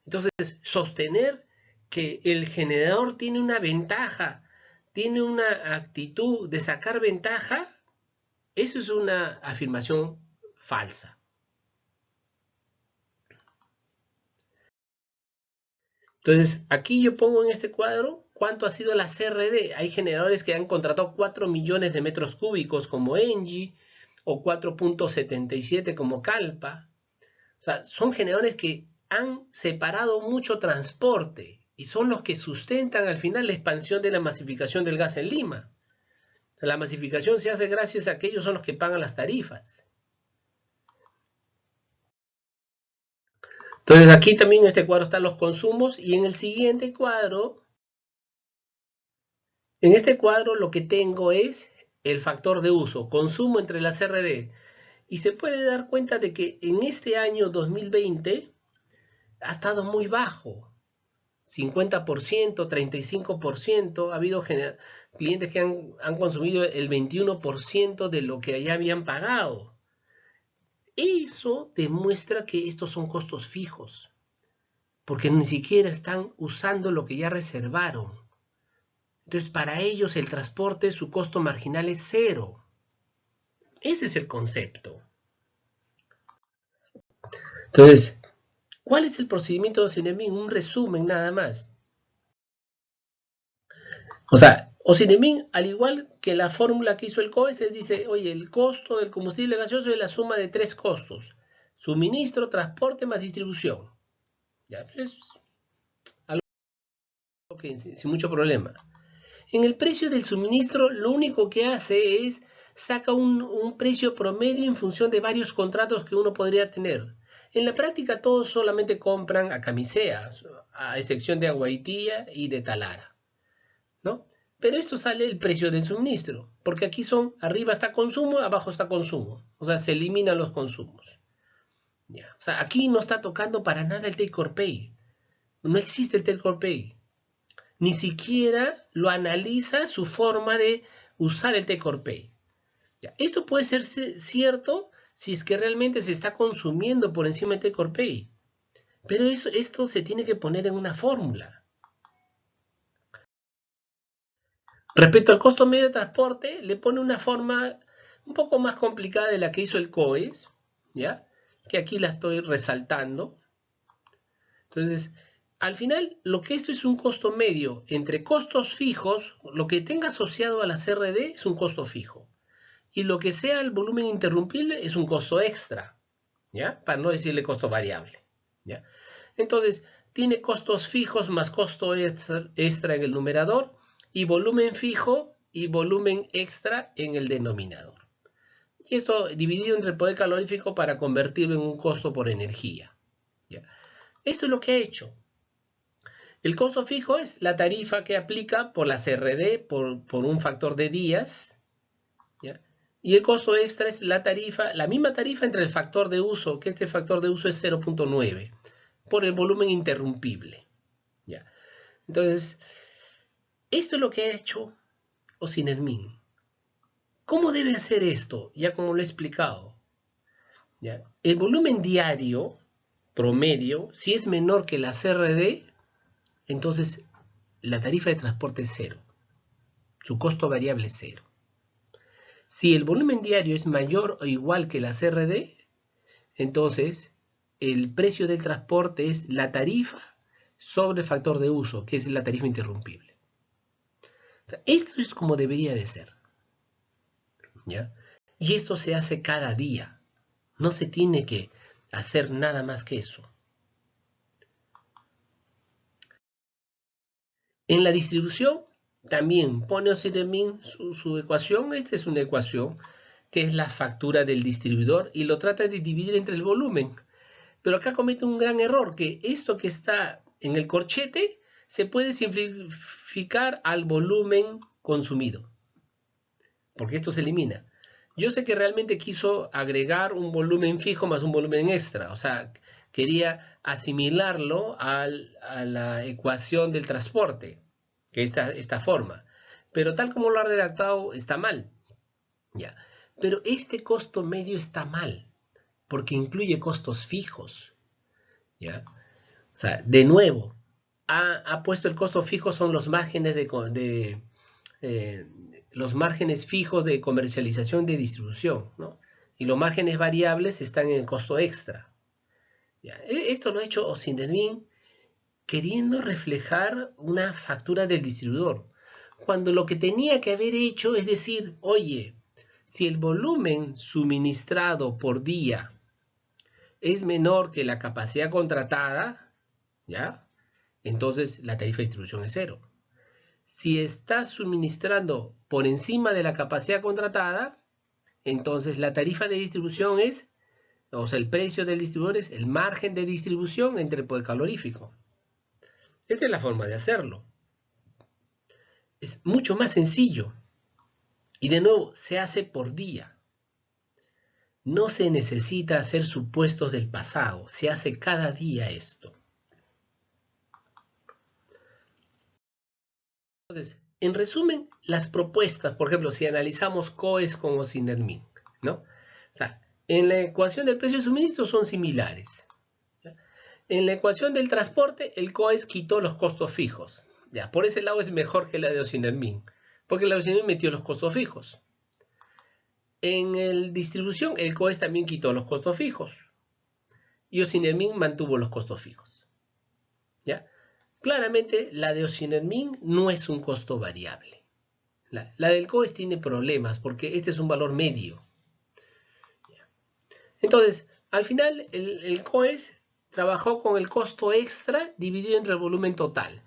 Entonces, sostener que el generador tiene una ventaja, tiene una actitud de sacar ventaja, eso es una afirmación falsa. Entonces, aquí yo pongo en este cuadro cuánto ha sido la CRD. Hay generadores que han contratado 4 millones de metros cúbicos como Engie o 4.77 como Calpa. O sea, son generadores que han separado mucho transporte y son los que sustentan al final la expansión de la masificación del gas en Lima. O sea, la masificación se hace gracias a que ellos son los que pagan las tarifas. Entonces aquí también en este cuadro están los consumos y en el siguiente cuadro, en este cuadro lo que tengo es el factor de uso, consumo entre la CRD. Y se puede dar cuenta de que en este año 2020 ha estado muy bajo. 50%, 35%, ha habido clientes que han consumido el 21% de lo que ya habían pagado. Eso demuestra que estos son costos fijos, porque ni siquiera están usando lo que ya reservaron. Entonces, para ellos el transporte, su costo marginal es cero. Ese es el concepto. Entonces, ¿cuál es el procedimiento de Osinermin? Un resumen nada más. O sea, Osinermin, al igual que la fórmula que hizo el COES, él dice, oye, el costo del combustible gaseoso es la suma de tres costos: suministro, transporte más distribución. Ya, es algo que sin mucho problema. En el precio del suministro, lo único que hace es saca un precio promedio en función de varios contratos que uno podría tener. En la práctica, todos solamente compran a camisea, a excepción de Aguaitía y de Talara, ¿no? Pero esto sale el precio del suministro, porque aquí son, arriba está consumo, abajo está consumo. O sea, se eliminan los consumos. ¿Ya? O sea, aquí no está tocando para nada el take or pay. No existe el take or pay. Ni siquiera lo analiza su forma de usar el take or pay. ¿Ya? Esto puede ser cierto si es que realmente se está consumiendo por encima del take or pay. Pero esto se tiene que poner en una fórmula. Respecto al costo medio de transporte, le pone una forma un poco más complicada de la que hizo el COES, ¿ya? Que aquí la estoy resaltando. Entonces, al final, lo que esto es un costo medio entre costos fijos, lo que tenga asociado a la CRD es un costo fijo. Y lo que sea el volumen interrumpible es un costo extra, ¿ya? Para no decirle costo variable, ¿ya? Entonces, tiene costos fijos más costo extra en el numerador y volumen fijo y volumen extra en el denominador. Y esto dividido entre el poder calorífico para convertirlo en un costo por energía, ¿ya? Esto es lo que ha hecho. El costo fijo es la tarifa que aplica por la CRD por un factor de días, ¿ya? Y el costo extra es la tarifa, la misma tarifa entre el factor de uso, que este factor de uso es 0.9, por el volumen interrumpible, ¿ya? Entonces, esto es lo que ha hecho Osinermin. ¿Cómo debe hacer esto? Ya como lo he explicado, ¿ya? El volumen diario promedio, si es menor que la CRD, entonces la tarifa de transporte es cero. Su costo variable es cero. Si el volumen diario es mayor o igual que la CRD, entonces el precio del transporte es la tarifa sobre el factor de uso, que es la tarifa interrumpible. O sea, esto es como debería de ser, ¿ya? Y esto se hace cada día. No se tiene que hacer nada más que eso. En la distribución también pone Osidermin su ecuación. Esta es una ecuación que es la factura del distribuidor y lo trata de dividir entre el volumen. Pero acá comete un gran error, que esto que está en el corchete se puede simplificar al volumen consumido, porque esto se elimina. Yo sé que realmente quiso agregar un volumen fijo más un volumen extra, o sea, quería asimilarlo a la ecuación del transporte, que es esta forma. Pero tal como lo ha redactado está mal. ¿Ya? Pero este costo medio está mal, porque incluye costos fijos. ¿Ya? O sea, de nuevo, ha puesto el costo fijo, son los márgenes los márgenes fijos de comercialización de distribución, ¿no? Y los márgenes variables están en el costo extra. ¿Ya? Esto lo ha hecho Osidermin queriendo reflejar una factura del distribuidor, cuando lo que tenía que haber hecho es decir, oye, si el volumen suministrado por día es menor que la capacidad contratada, ¿ya? Entonces la tarifa de distribución es cero. Si está suministrando por encima de la capacidad contratada, entonces la tarifa de distribución es, o sea, el precio del distribuidor es el margen de distribución entre el poder calorífico. Esta es la forma de hacerlo. Es mucho más sencillo. Y de nuevo, se hace por día. No se necesita hacer supuestos del pasado, se hace cada día esto. Entonces, en resumen, las propuestas, por ejemplo, si analizamos COES con Osidermin, ¿no? O sea, en la ecuación del precio de suministro son similares. ¿Ya? En la ecuación del transporte, el COES quitó los costos fijos. ¿Ya? Por ese lado es mejor que la de Osidermin, porque la de Osidermin metió los costos fijos. En el distribución, el COES también quitó los costos fijos. Y Osidermin mantuvo los costos fijos. ¿Ya? Claramente, la de Osidermin no es un costo variable. La del COES tiene problemas porque este es un valor medio. Entonces, al final, el COES trabajó con el costo extra dividido entre el volumen total.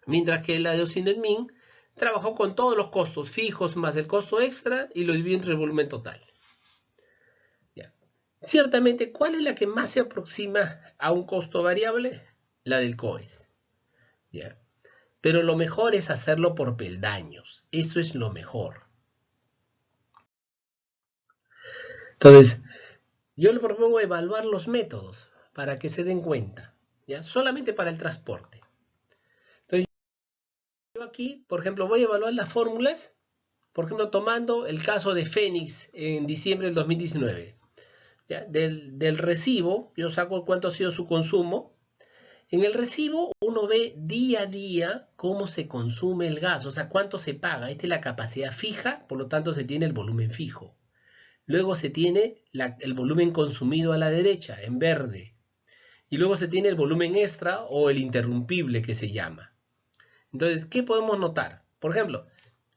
Mientras que la de Osidermin trabajó con todos los costos fijos más el costo extra y lo dividió entre el volumen total. ¿Ya? Ciertamente, ¿cuál es la que más se aproxima a un costo variable? La del COES. ¿Ya? Pero lo mejor es hacerlo por peldaños. Eso es lo mejor. Entonces, yo le propongo evaluar los métodos para que se den cuenta. ¿Ya? Solamente para el transporte. Entonces, yo aquí, por ejemplo, voy a evaluar las fórmulas. Por ejemplo, tomando el caso de Fénix en diciembre del 2019. ¿Ya? Del recibo, yo saco cuánto ha sido su consumo. En el recibo uno ve día a día cómo se consume el gas, o sea, cuánto se paga. Esta es la capacidad fija, por lo tanto se tiene el volumen fijo. Luego se tiene el volumen consumido a la derecha, en verde. Y luego se tiene el volumen extra o el interrumpible que se llama. Entonces, ¿qué podemos notar? Por ejemplo,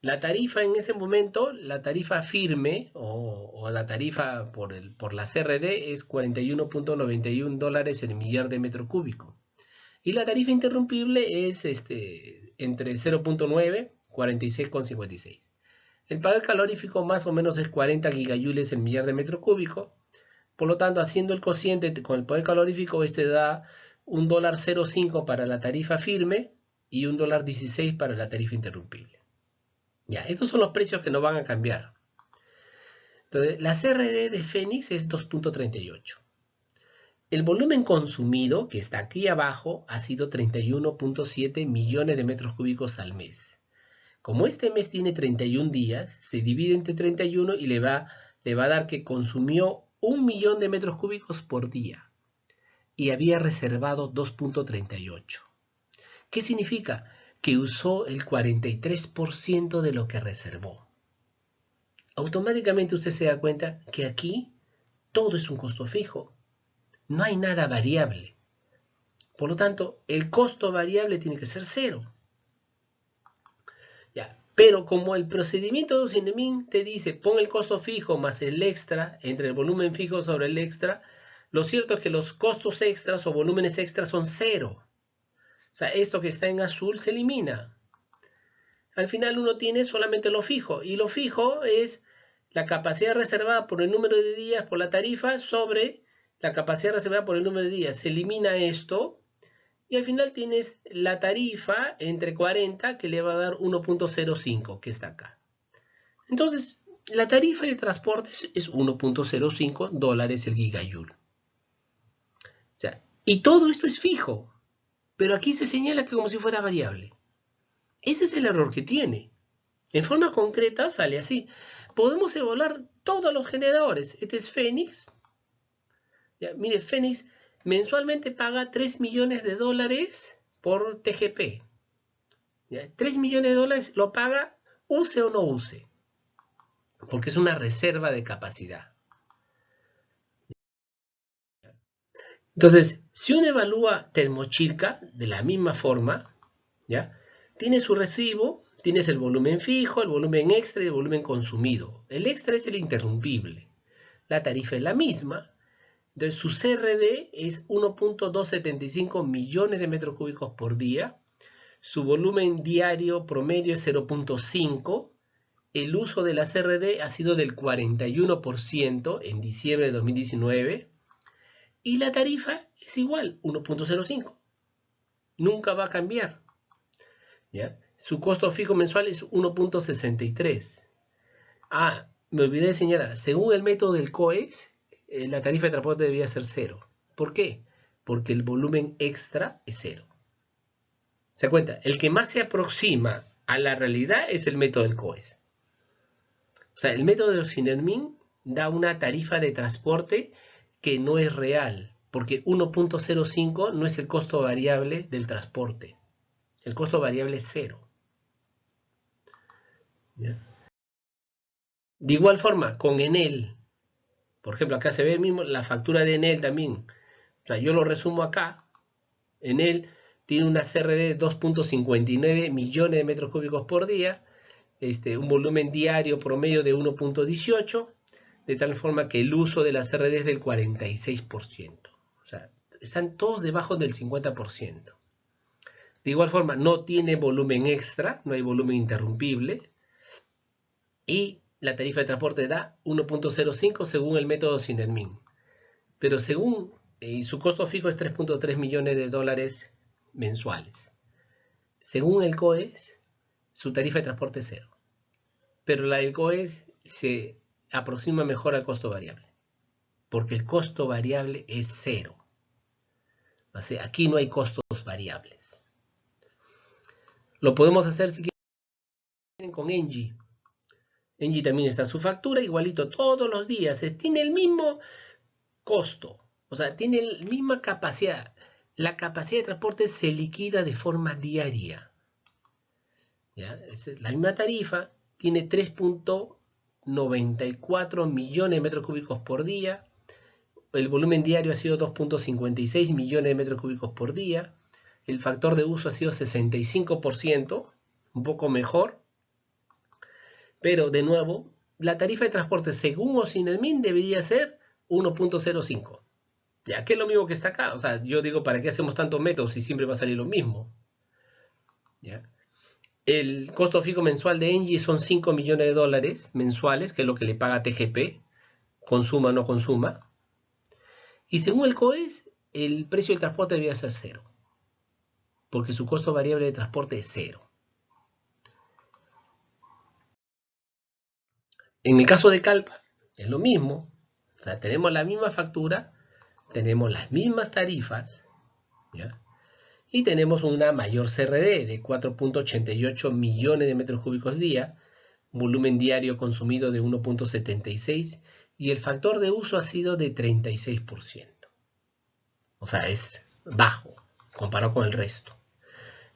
la tarifa en ese momento, la tarifa firme o la tarifa por la CRD es $41.91 el millar de metro cúbico. Y la tarifa interrumpible es entre 0.9 46,56. El poder calorífico más o menos es 40 gigajoules el millar de metro cúbico. Por lo tanto, haciendo el cociente con el poder calorífico, da $1.05 para la tarifa firme y $1.16 para la tarifa interrumpible. Ya, estos son los precios que no van a cambiar. Entonces, la CRD de Fénix es 2.38. El volumen consumido, que está aquí abajo, ha sido 31.7 millones de metros cúbicos al mes. Como este mes tiene 31 días, se divide entre 31 y le va a dar que consumió 1 millón de metros cúbicos por día. Y había reservado 2.38. ¿Qué significa? Que usó el 43% de lo que reservó. Automáticamente usted se da cuenta que aquí todo es un costo fijo. No hay nada variable. Por lo tanto, el costo variable tiene que ser cero. Ya. Pero como el procedimiento de Osidermin te dice, pon el costo fijo más el extra, entre el volumen fijo sobre el extra, lo cierto es que los costos extras o volúmenes extras son cero. O sea, esto que está en azul se elimina. Al final uno tiene solamente lo fijo, y lo fijo es la capacidad reservada por el número de días por la tarifa sobre la capacidad reservada por el número de días. Se elimina esto y al final tienes la tarifa entre 40 que le va a dar 1.05, que está acá. Entonces, la tarifa de transportes es 1.05 dólares el gigajoule. O sea, y todo esto es fijo, pero aquí se señala que como si fuera variable. Ese es el error que tiene. En forma concreta sale así. Podemos evaluar todos los generadores. Este es Fénix. Ya, mire, Fénix mensualmente paga 3 millones de dólares por TGP. ¿Ya? 3 millones de dólares lo paga use o no use. Porque es una reserva de capacidad. Entonces, si uno evalúa Termochilca de la misma forma, ¿ya? Tiene su recibo, tienes el volumen fijo, el volumen extra y el volumen consumido. El extra es el interrumpible. La tarifa es la misma. Entonces su CRD es 1.275 millones de metros cúbicos por día. Su volumen diario promedio es 0.5. El uso de la CRD ha sido del 41% en diciembre de 2019. Y la tarifa es igual, 1.05. Nunca va a cambiar. ¿Ya? Su costo fijo mensual es 1.63. Ah, me olvidé de señalar, según el método del COES, la tarifa de transporte debía ser 0. ¿Por qué? Porque el volumen extra es 0. ¿Se da cuenta? El que más se aproxima a la realidad es el método del COES. O sea, el método de Sinermin da una tarifa de transporte que no es real, porque 1.05 no es el costo variable del transporte. El costo variable es 0. ¿Ya? De igual forma, con Enel, por ejemplo, acá se ve mismo la factura de Enel también. O sea, yo lo resumo acá. Enel tiene una CRD de 2.59 millones de metros cúbicos por día, un volumen diario promedio de 1.18, de tal forma que el uso de la CRD es del 46%. O sea, están todos debajo del 50%. De igual forma, no tiene volumen extra, no hay volumen interrumpible, y la tarifa de transporte da 1.05 según el método Sinermin. Pero según, su costo fijo es 3.3 millones de dólares mensuales. Según el COES, su tarifa de transporte es 0. Pero la del COES se aproxima mejor al costo variable. Porque el costo variable es 0. O sea, aquí no hay costos variables. Lo podemos hacer si quieren con Engie. Engie también está su factura, igualito todos los días. Tiene el mismo costo. O sea, tiene la misma capacidad. La capacidad de transporte se liquida de forma diaria. ¿Ya? Es la misma tarifa, tiene 3.94 millones de metros cúbicos por día. El volumen diario ha sido 2.56 millones de metros cúbicos por día. El factor de uso ha sido 65%, un poco mejor. Pero, de nuevo, la tarifa de transporte según Osinermin debería ser 1.05. Ya que es lo mismo que está acá. O sea, yo digo, ¿para qué hacemos tantos métodos si siempre va a salir lo mismo? ¿Ya? El costo fijo mensual de Engie son 5 millones de dólares mensuales, que es lo que le paga TGP, consuma o no consuma. Y según el COES, el precio del transporte debería ser 0, porque su costo variable de transporte es 0. En el caso de Calpa, es lo mismo. O sea, tenemos la misma factura, tenemos las mismas tarifas, ¿ya? Y tenemos una mayor CRD de 4.88 millones de metros cúbicos día, volumen diario consumido de 1.76 y el factor de uso ha sido de 36%. O sea, es bajo comparado con el resto.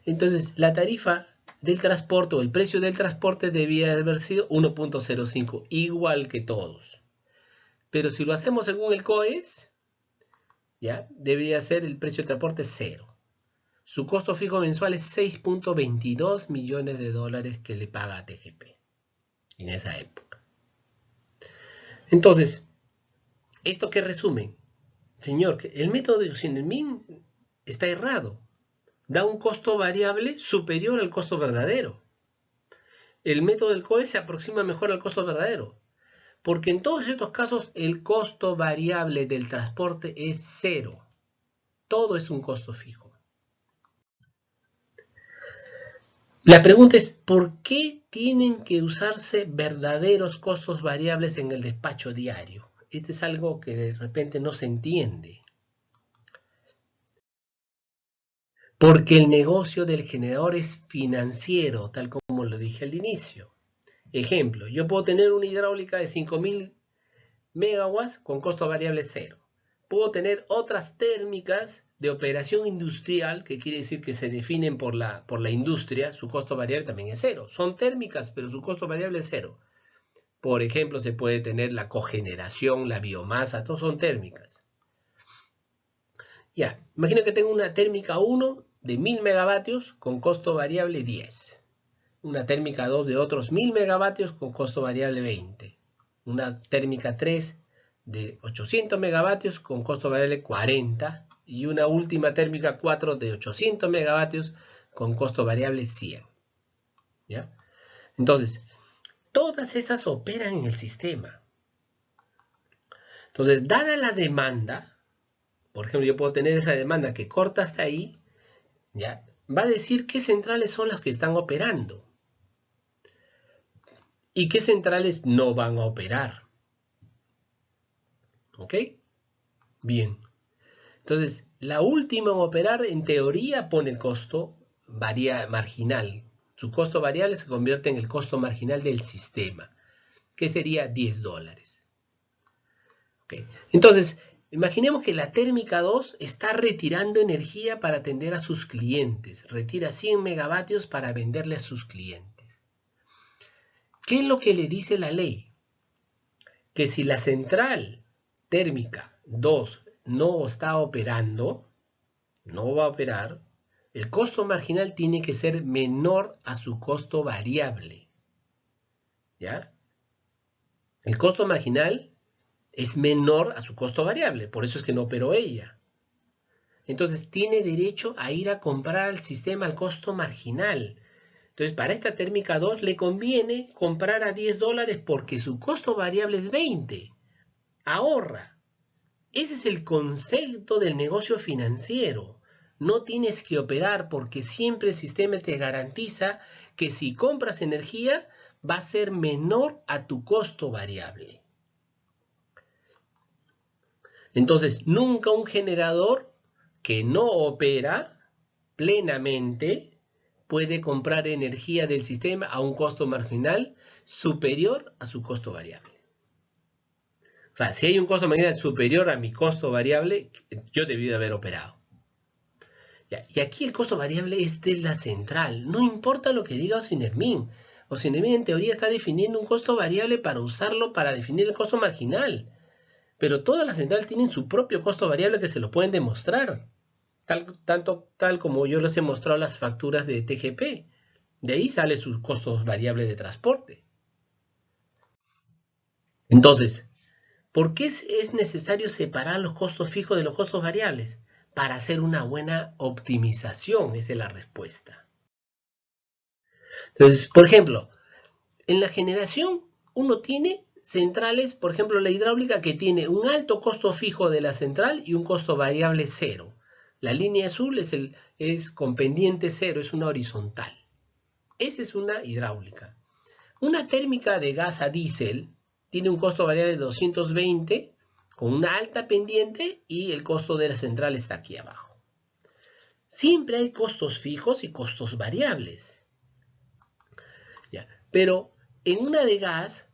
Entonces, la tarifa del transporte o el precio del transporte debía haber sido 1.05, igual que todos. Pero si lo hacemos según el COES, ¿ya? Debería ser el precio del transporte 0. Su costo fijo mensual es 6.22 millones de dólares que le paga a TGP en esa época. Entonces, ¿esto qué resume? Señor, el método de Osinermin está errado. da un costo variable superior al costo verdadero. El método del COE se aproxima mejor al costo verdadero, porque en todos estos casos el costo variable del transporte es cero. Todo es un costo fijo. La pregunta es, ¿por qué tienen que usarse verdaderos costos variables en el despacho diario? Este es algo que de repente no se entiende. Porque el negocio del generador es financiero, tal como lo dije al inicio. Ejemplo, yo puedo tener una hidráulica de 5000 megawatts con costo variable cero. Puedo tener otras térmicas de operación industrial, que quiere decir que se definen por la industria, su costo variable también es cero. Son térmicas, pero su costo variable es cero. Por ejemplo, se puede tener la cogeneración, la biomasa, todos son térmicas. Ya, imagino que tengo una térmica 1 de 1000 megavatios con costo variable 10. Una térmica 2 de otros 1000 megavatios con costo variable 20. Una térmica 3 de 800 megavatios con costo variable 40. Y una última térmica 4 de 800 megavatios con costo variable 100. ¿Ya? Entonces, todas esas operan en el sistema. Entonces, dada la demanda, por ejemplo, yo puedo tener esa demanda que corta hasta ahí, ¿ya? Va a decir qué centrales son las que están operando y qué centrales no van a operar. ¿Ok? Bien. Entonces, la última en operar, en teoría, pone el costo marginal. Su costo variable se convierte en el costo marginal del sistema, que sería $10. ¿Okay? Entonces, imaginemos que la térmica 2 está retirando energía para atender a sus clientes. Retira 100 megavatios para venderle a sus clientes. ¿Qué es lo que le dice la ley? Que si la central térmica 2 no está operando, no va a operar, el costo marginal tiene que ser menor a su costo variable. ¿Ya? El costo marginal es menor a su costo variable, por eso es que no operó ella. Entonces tiene derecho a ir a comprar al sistema al costo marginal. Entonces para esta térmica 2 le conviene comprar a $10 porque su costo variable es 20. Ahorra. Ese es el concepto del negocio financiero. No tienes que operar porque siempre el sistema te garantiza que si compras energía va a ser menor a tu costo variable. Entonces, nunca un generador que no opera plenamente puede comprar energía del sistema a un costo marginal superior a su costo variable. O sea, si hay un costo marginal superior a mi costo variable, yo debí de haber operado. Ya, y aquí el costo variable es de la central. No importa lo que diga Ocinermin. Ocinermin en teoría está definiendo un costo variable para usarlo para definir el costo marginal. Pero todas las centrales tienen su propio costo variable que se lo pueden demostrar. Tal como yo les he mostrado las facturas de TGP. De ahí sale sus costos variables de transporte. Entonces, ¿por qué es necesario separar los costos fijos de los costos variables? Para hacer una buena optimización, esa es la respuesta. Entonces, por ejemplo, en la generación uno tiene centrales, por ejemplo, la hidráulica que tiene un alto costo fijo de la central y un costo variable cero. La línea azul es con pendiente cero, es una horizontal. Esa es una hidráulica. Una térmica de gas a diésel tiene un costo variable de 220 con una alta pendiente y el costo de la central está aquí abajo. Siempre hay costos fijos y costos variables. ¿Ya? Pero en una de gas,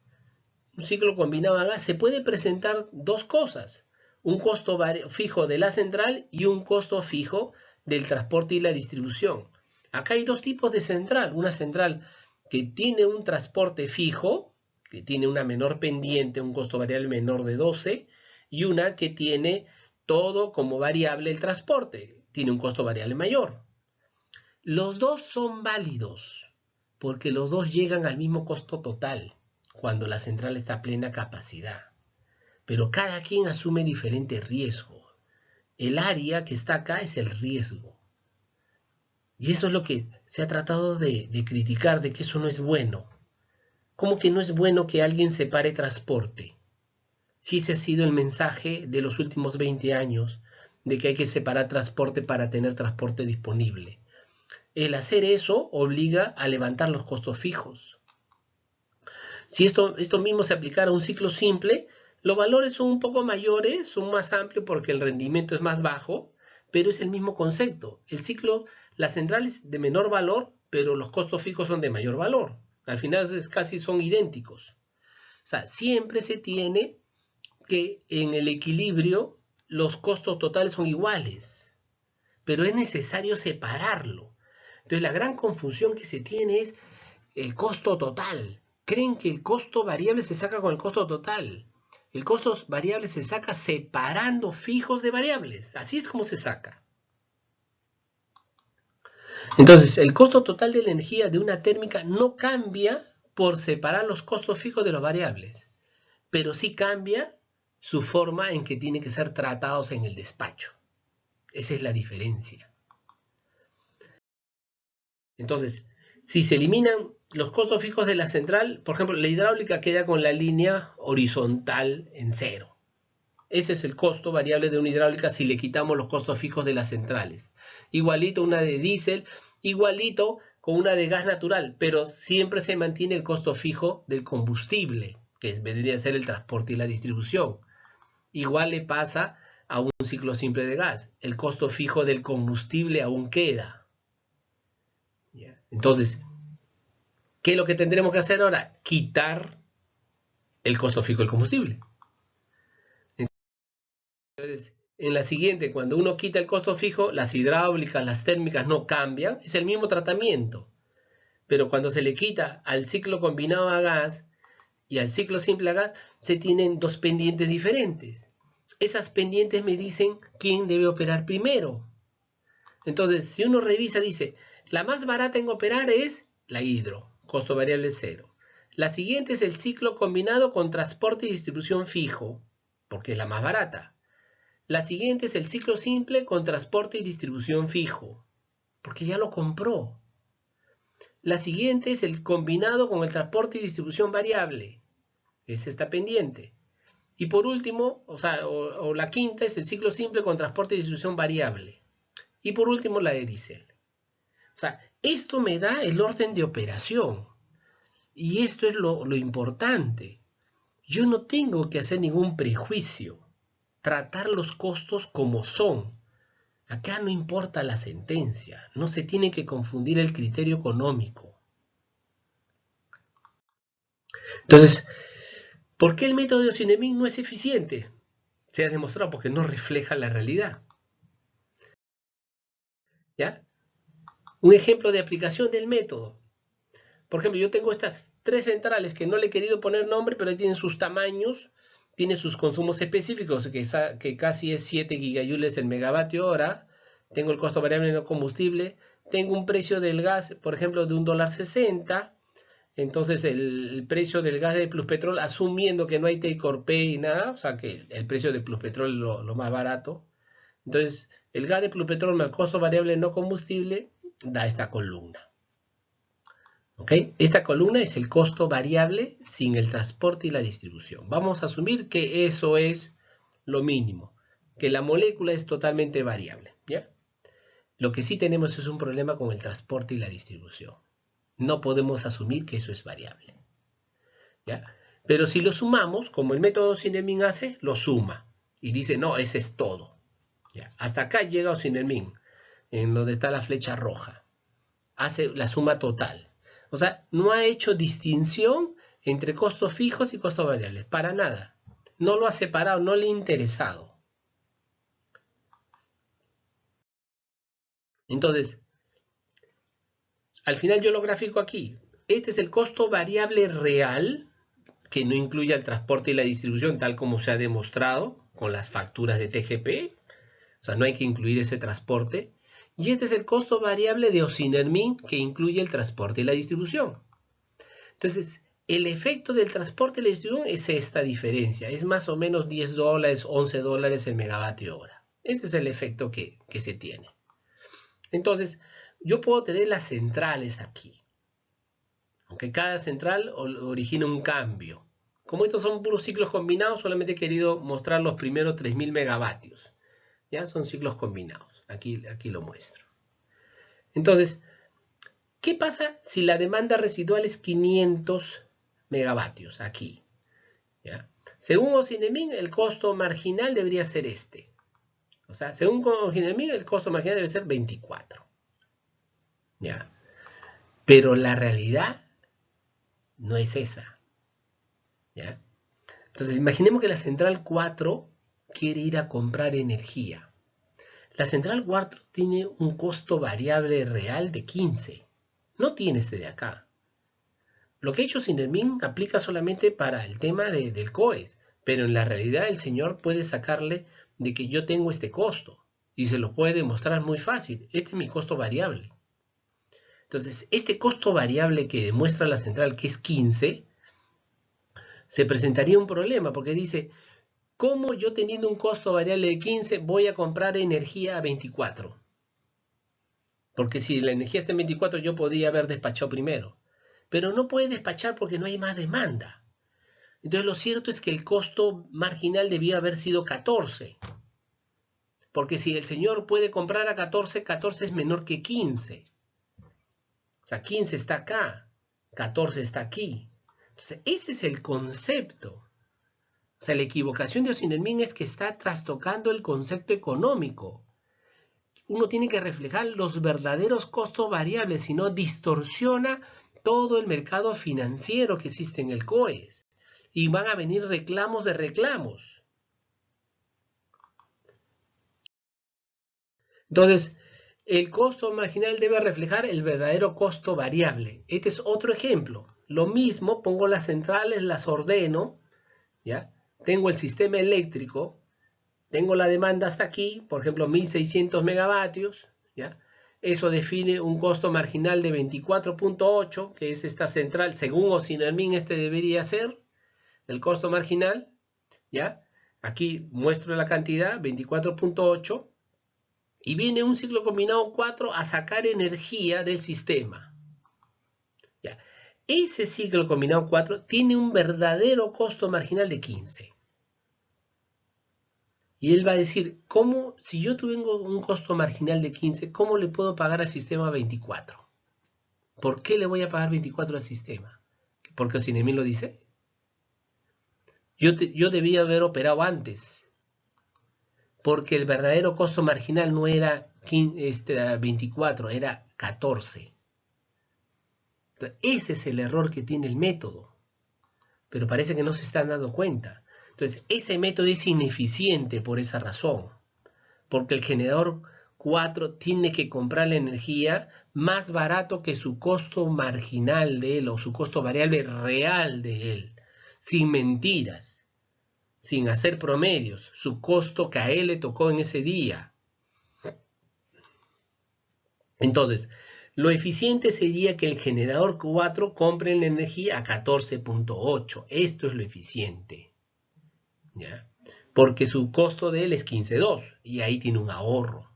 un ciclo combinado de gas, se puede presentar dos cosas. Un costo fijo de la central y un costo fijo del transporte y la distribución. Acá hay dos tipos de central. Una central que tiene un transporte fijo, que tiene una menor pendiente, un costo variable menor de 12, y una que tiene todo como variable el transporte, tiene un costo variable mayor. Los dos son válidos, porque los dos llegan al mismo costo total cuando la central está a plena capacidad. Pero cada quien asume diferente riesgo. El área que está acá es el riesgo. Y eso es lo que se ha tratado de criticar, de que eso no es bueno. ¿Cómo que no es bueno que alguien separe transporte? Si ese ha sido el mensaje de los últimos 20 años, de que hay que separar transporte para tener transporte disponible. El hacer eso obliga a levantar los costos fijos. Si esto mismo se aplicara a un ciclo simple, los valores son un poco mayores, son más amplios porque el rendimiento es más bajo, pero es el mismo concepto. El ciclo, la central es de menor valor, pero los costos fijos son de mayor valor. Al final casi son idénticos. O sea, siempre se tiene que en el equilibrio los costos totales son iguales, pero es necesario separarlo. Entonces la gran confusión que se tiene es el costo total. Creen que el costo variable se saca con el costo total. El costo variable se saca separando fijos de variables. Así es como se saca. Entonces, el costo total de la energía de una térmica no cambia por separar los costos fijos de los variables, pero sí cambia su forma en que tienen que ser tratados en el despacho. Esa es la diferencia. Entonces, si se eliminan los costos fijos de la central, por ejemplo, la hidráulica queda con la línea horizontal en cero. Ese es el costo variable de una hidráulica si le quitamos los costos fijos de las centrales. Igualito una de diésel, igualito con una de gas natural, pero siempre se mantiene el costo fijo del combustible, que vendría a ser el transporte y la distribución. Igual le pasa a un ciclo simple de gas. El costo fijo del combustible aún queda. Entonces, ¿qué es lo que tendremos que hacer ahora? Quitar el costo fijo del combustible. Entonces, en la siguiente, cuando uno quita el costo fijo, las hidráulicas, las térmicas no cambian, es el mismo tratamiento. Pero cuando se le quita al ciclo combinado a gas y al ciclo simple a gas, se tienen dos pendientes diferentes. Esas pendientes me dicen quién debe operar primero. Entonces, si uno revisa, dice, la más barata en operar es la hidro, costo variable 0. La siguiente es el ciclo combinado con transporte y distribución fijo, porque es la más barata. La siguiente es el ciclo simple con transporte y distribución fijo, porque ya lo compró. La siguiente es el combinado con el transporte y distribución variable, ese está pendiente. Y por último, o la quinta es el ciclo simple con transporte y distribución variable. Y por último, la de diésel. O sea, esto me da el orden de operación. Y esto es lo importante. Yo no tengo que hacer ningún prejuicio. Tratar los costos como son. Acá no importa la sentencia. No se tiene que confundir el criterio económico. Entonces, ¿por qué el método de Osinemi no es eficiente? Se ha demostrado porque no refleja la realidad. ¿Ya? Un ejemplo de aplicación del método. Por ejemplo, yo tengo estas tres centrales que no le he querido poner nombre, pero tienen sus tamaños, tienen sus consumos específicos, que casi es 7 gigajoules el megavatio hora. Tengo el costo variable de combustible. Tengo un precio del gas, por ejemplo, de $1.60. Entonces, el precio del gas de Pluspetrol, asumiendo que no hay take or pay y nada, o sea, que el precio de Pluspetrol es lo más barato. Entonces, el gas de Pluspetrol más costo variable no combustible da esta columna. ¿Ok? Esta columna es el costo variable sin el transporte y la distribución. Vamos a asumir que eso es lo mínimo, que la molécula es totalmente variable. ¿Ya? Lo que sí tenemos es un problema con el transporte y la distribución. No podemos asumir que eso es variable. ¿Ya? Pero si lo sumamos, como el método Osinemi hace, lo suma. Y dice, no, ese es todo. ¿Ya? Hasta acá llega Osinemi, en donde está la flecha roja. Hace la suma total. O sea, no ha hecho distinción entre costos fijos y costos variables. Para nada. No lo ha separado, no le ha interesado. Entonces, al final yo lo grafico aquí. Este es el costo variable real, que no incluye el transporte y la distribución, tal como se ha demostrado con las facturas de TGP. O sea, no hay que incluir ese transporte. Y este es el costo variable de Osinemi, que incluye el transporte y la distribución. Entonces, el efecto del transporte y la distribución es esta diferencia. Es más o menos $10, $11 el megavatio hora. Ese es el efecto que se tiene. Entonces, yo puedo tener las centrales aquí. Aunque cada central origina un cambio. Como estos son puros ciclos combinados, solamente he querido mostrar los primeros 3000 megavatios. Ya son ciclos combinados. Aquí lo muestro. Entonces, ¿qué pasa si la demanda residual es 500 megavatios aquí? ¿Ya? Según Ocinemin, el costo marginal debería ser este. O sea, según Ocinemin, el costo marginal debe ser 24. ¿Ya? Pero la realidad no es esa. ¿Ya? Entonces, imaginemos que la central 4 quiere ir a comprar energía. La central 4 tiene un costo variable real de 15. No tiene este de acá. Lo que ha hecho Ocinemin aplica solamente para el tema del COES, pero en la realidad el señor puede sacarle de que yo tengo este costo y se lo puede demostrar muy fácil. Este es mi costo variable. Entonces, este costo variable que demuestra la central, que es 15, se presentaría un problema porque dice, ¿cómo yo teniendo un costo variable de 15 voy a comprar energía a 24? Porque si la energía está en 24 yo podría haber despachado primero. Pero no puede despachar porque no hay más demanda. Entonces lo cierto es que el costo marginal debió haber sido 14. Porque si el señor puede comprar a 14, 14 es menor que 15. O sea, 15 está acá, 14 está aquí. Entonces ese es el concepto. O sea, la equivocación de Ocinemin es que está trastocando el concepto económico. Uno tiene que reflejar los verdaderos costos variables, si no distorsiona todo el mercado financiero que existe en el COES. Y van a venir reclamos de reclamos. Entonces, el costo marginal debe reflejar el verdadero costo variable. Este es otro ejemplo. Lo mismo, pongo las centrales, las ordeno, ¿ya? Tengo el sistema eléctrico, tengo la demanda hasta aquí, por ejemplo, 1600 megavatios, ¿ya? Eso define un costo marginal de 24.8, que es esta central, según Ocinemin este debería ser, el costo marginal, ¿ya? Aquí muestro la cantidad, 24.8, y viene un ciclo combinado 4 a sacar energía del sistema. ¿Ya? Ese ciclo combinado 4 tiene un verdadero costo marginal de 15. Y él va a decir, ¿cómo, si yo tengo un costo marginal de 15, cómo le puedo pagar al sistema 24? ¿Por qué le voy a pagar 24 al sistema? ¿Porque Ocinemin lo dice? Yo debía haber operado antes, porque el verdadero costo marginal no era 24, era 14. Entonces, ese es el error que tiene el método, pero parece que no se están dando cuenta. Entonces, ese método es ineficiente por esa razón, porque el generador 4 tiene que comprar la energía más barato que su costo marginal de él o su costo variable real de él, sin mentiras, sin hacer promedios, su costo que a él le tocó en ese día. Entonces, lo eficiente sería que el generador 4 compre la energía a 14.8. Esto es lo eficiente, ¿ya? Porque su costo de él es 15.2 y ahí tiene un ahorro.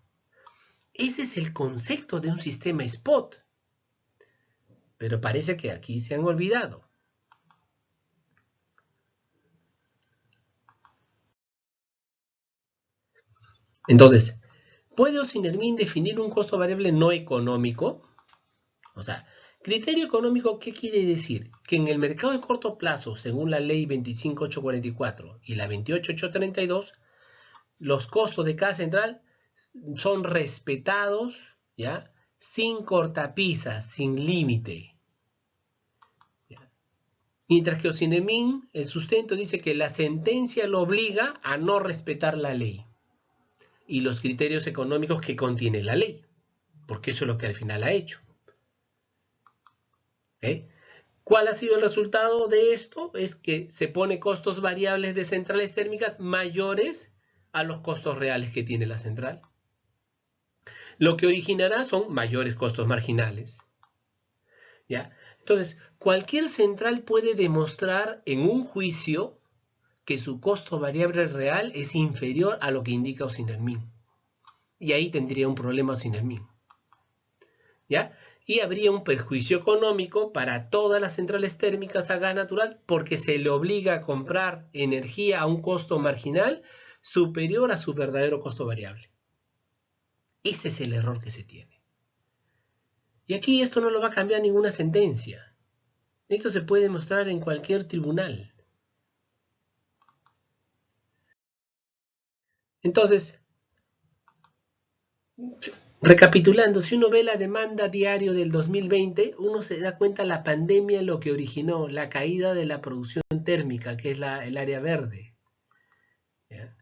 Ese es el concepto de un sistema spot. Pero parece que aquí se han olvidado. Entonces, ¿puede Ocinemin definir un costo variable no económico? O sea, criterio económico, ¿qué quiere decir? Que en el mercado de corto plazo, según la ley 25.844 y la 28.832, los costos de cada central son respetados, ¿ya? Sin cortapisas, sin límite. Mientras que Ocinemin, el sustento, dice que la sentencia lo obliga a no respetar la ley y los criterios económicos que contiene la ley, porque eso es lo que al final ha hecho. ¿Eh? ¿Cuál ha sido el resultado de esto? Es que se pone costos variables de centrales térmicas mayores a los costos reales que tiene la central. Lo que originará son mayores costos marginales. ¿Ya? Entonces, cualquier central puede demostrar en un juicio que su costo variable real es inferior a lo que indica Ocinemin. Y ahí tendría un problema Ocinemin. ¿ya? Y habría un perjuicio económico para todas las centrales térmicas a gas natural porque se le obliga a comprar energía a un costo marginal superior a su verdadero costo variable. Ese es el error que se tiene. Y aquí esto no lo va a cambiar ninguna sentencia. Esto se puede demostrar en cualquier tribunal. Entonces, recapitulando, si uno ve la demanda diario del 2020, uno se da cuenta la pandemia lo que originó la caída de la producción térmica, que es el área verde. ¿Ya?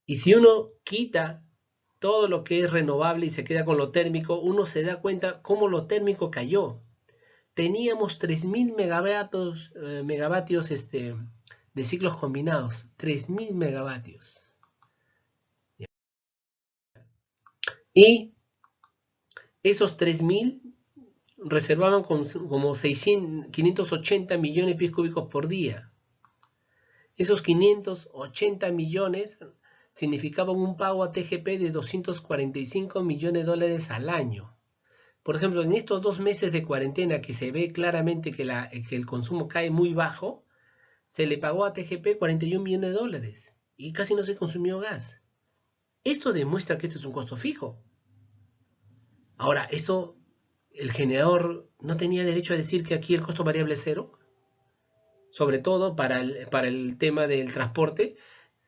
Y si uno quita todo lo que es renovable y se queda con lo térmico, uno se da cuenta cómo lo térmico cayó. Teníamos 3.000 megavatios de ciclos combinados, 3.000 megavatios. Y esos 3.000 reservaban como 580 millones de pies cúbicos por día. Esos 580 millones significaban un pago a TGP de 245 millones de dólares al año. Por ejemplo, en estos 2 meses de cuarentena que se ve claramente que el consumo cae muy bajo, se le pagó a TGP 41 millones de dólares y casi no se consumió gas. Esto demuestra que esto es un costo fijo. Ahora, el generador no tenía derecho a decir que aquí el costo variable es cero, sobre todo para el tema del transporte.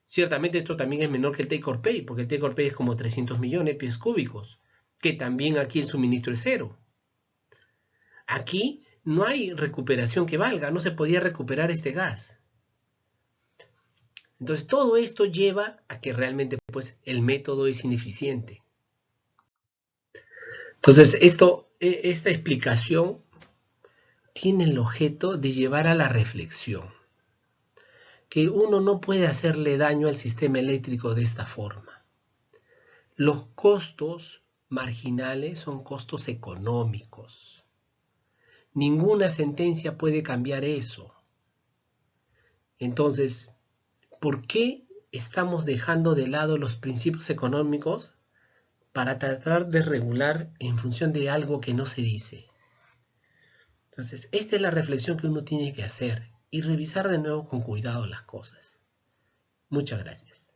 Ciertamente esto también es menor que el take or pay, porque el take or pay es como 300 millones de pies cúbicos, que también aquí el suministro es cero. Aquí no hay recuperación que valga, no se podía recuperar este gas. Entonces todo esto lleva a que realmente pues, el método es ineficiente. Entonces esta explicación tiene el objeto de llevar a la reflexión que uno no puede hacerle daño al sistema eléctrico de esta forma. Los costos marginales son costos económicos. Ninguna sentencia puede cambiar eso. Entonces, ¿por qué estamos dejando de lado los principios económicos para tratar de regular en función de algo que no se dice? Entonces, esta es la reflexión que uno tiene que hacer y revisar de nuevo con cuidado las cosas. Muchas gracias.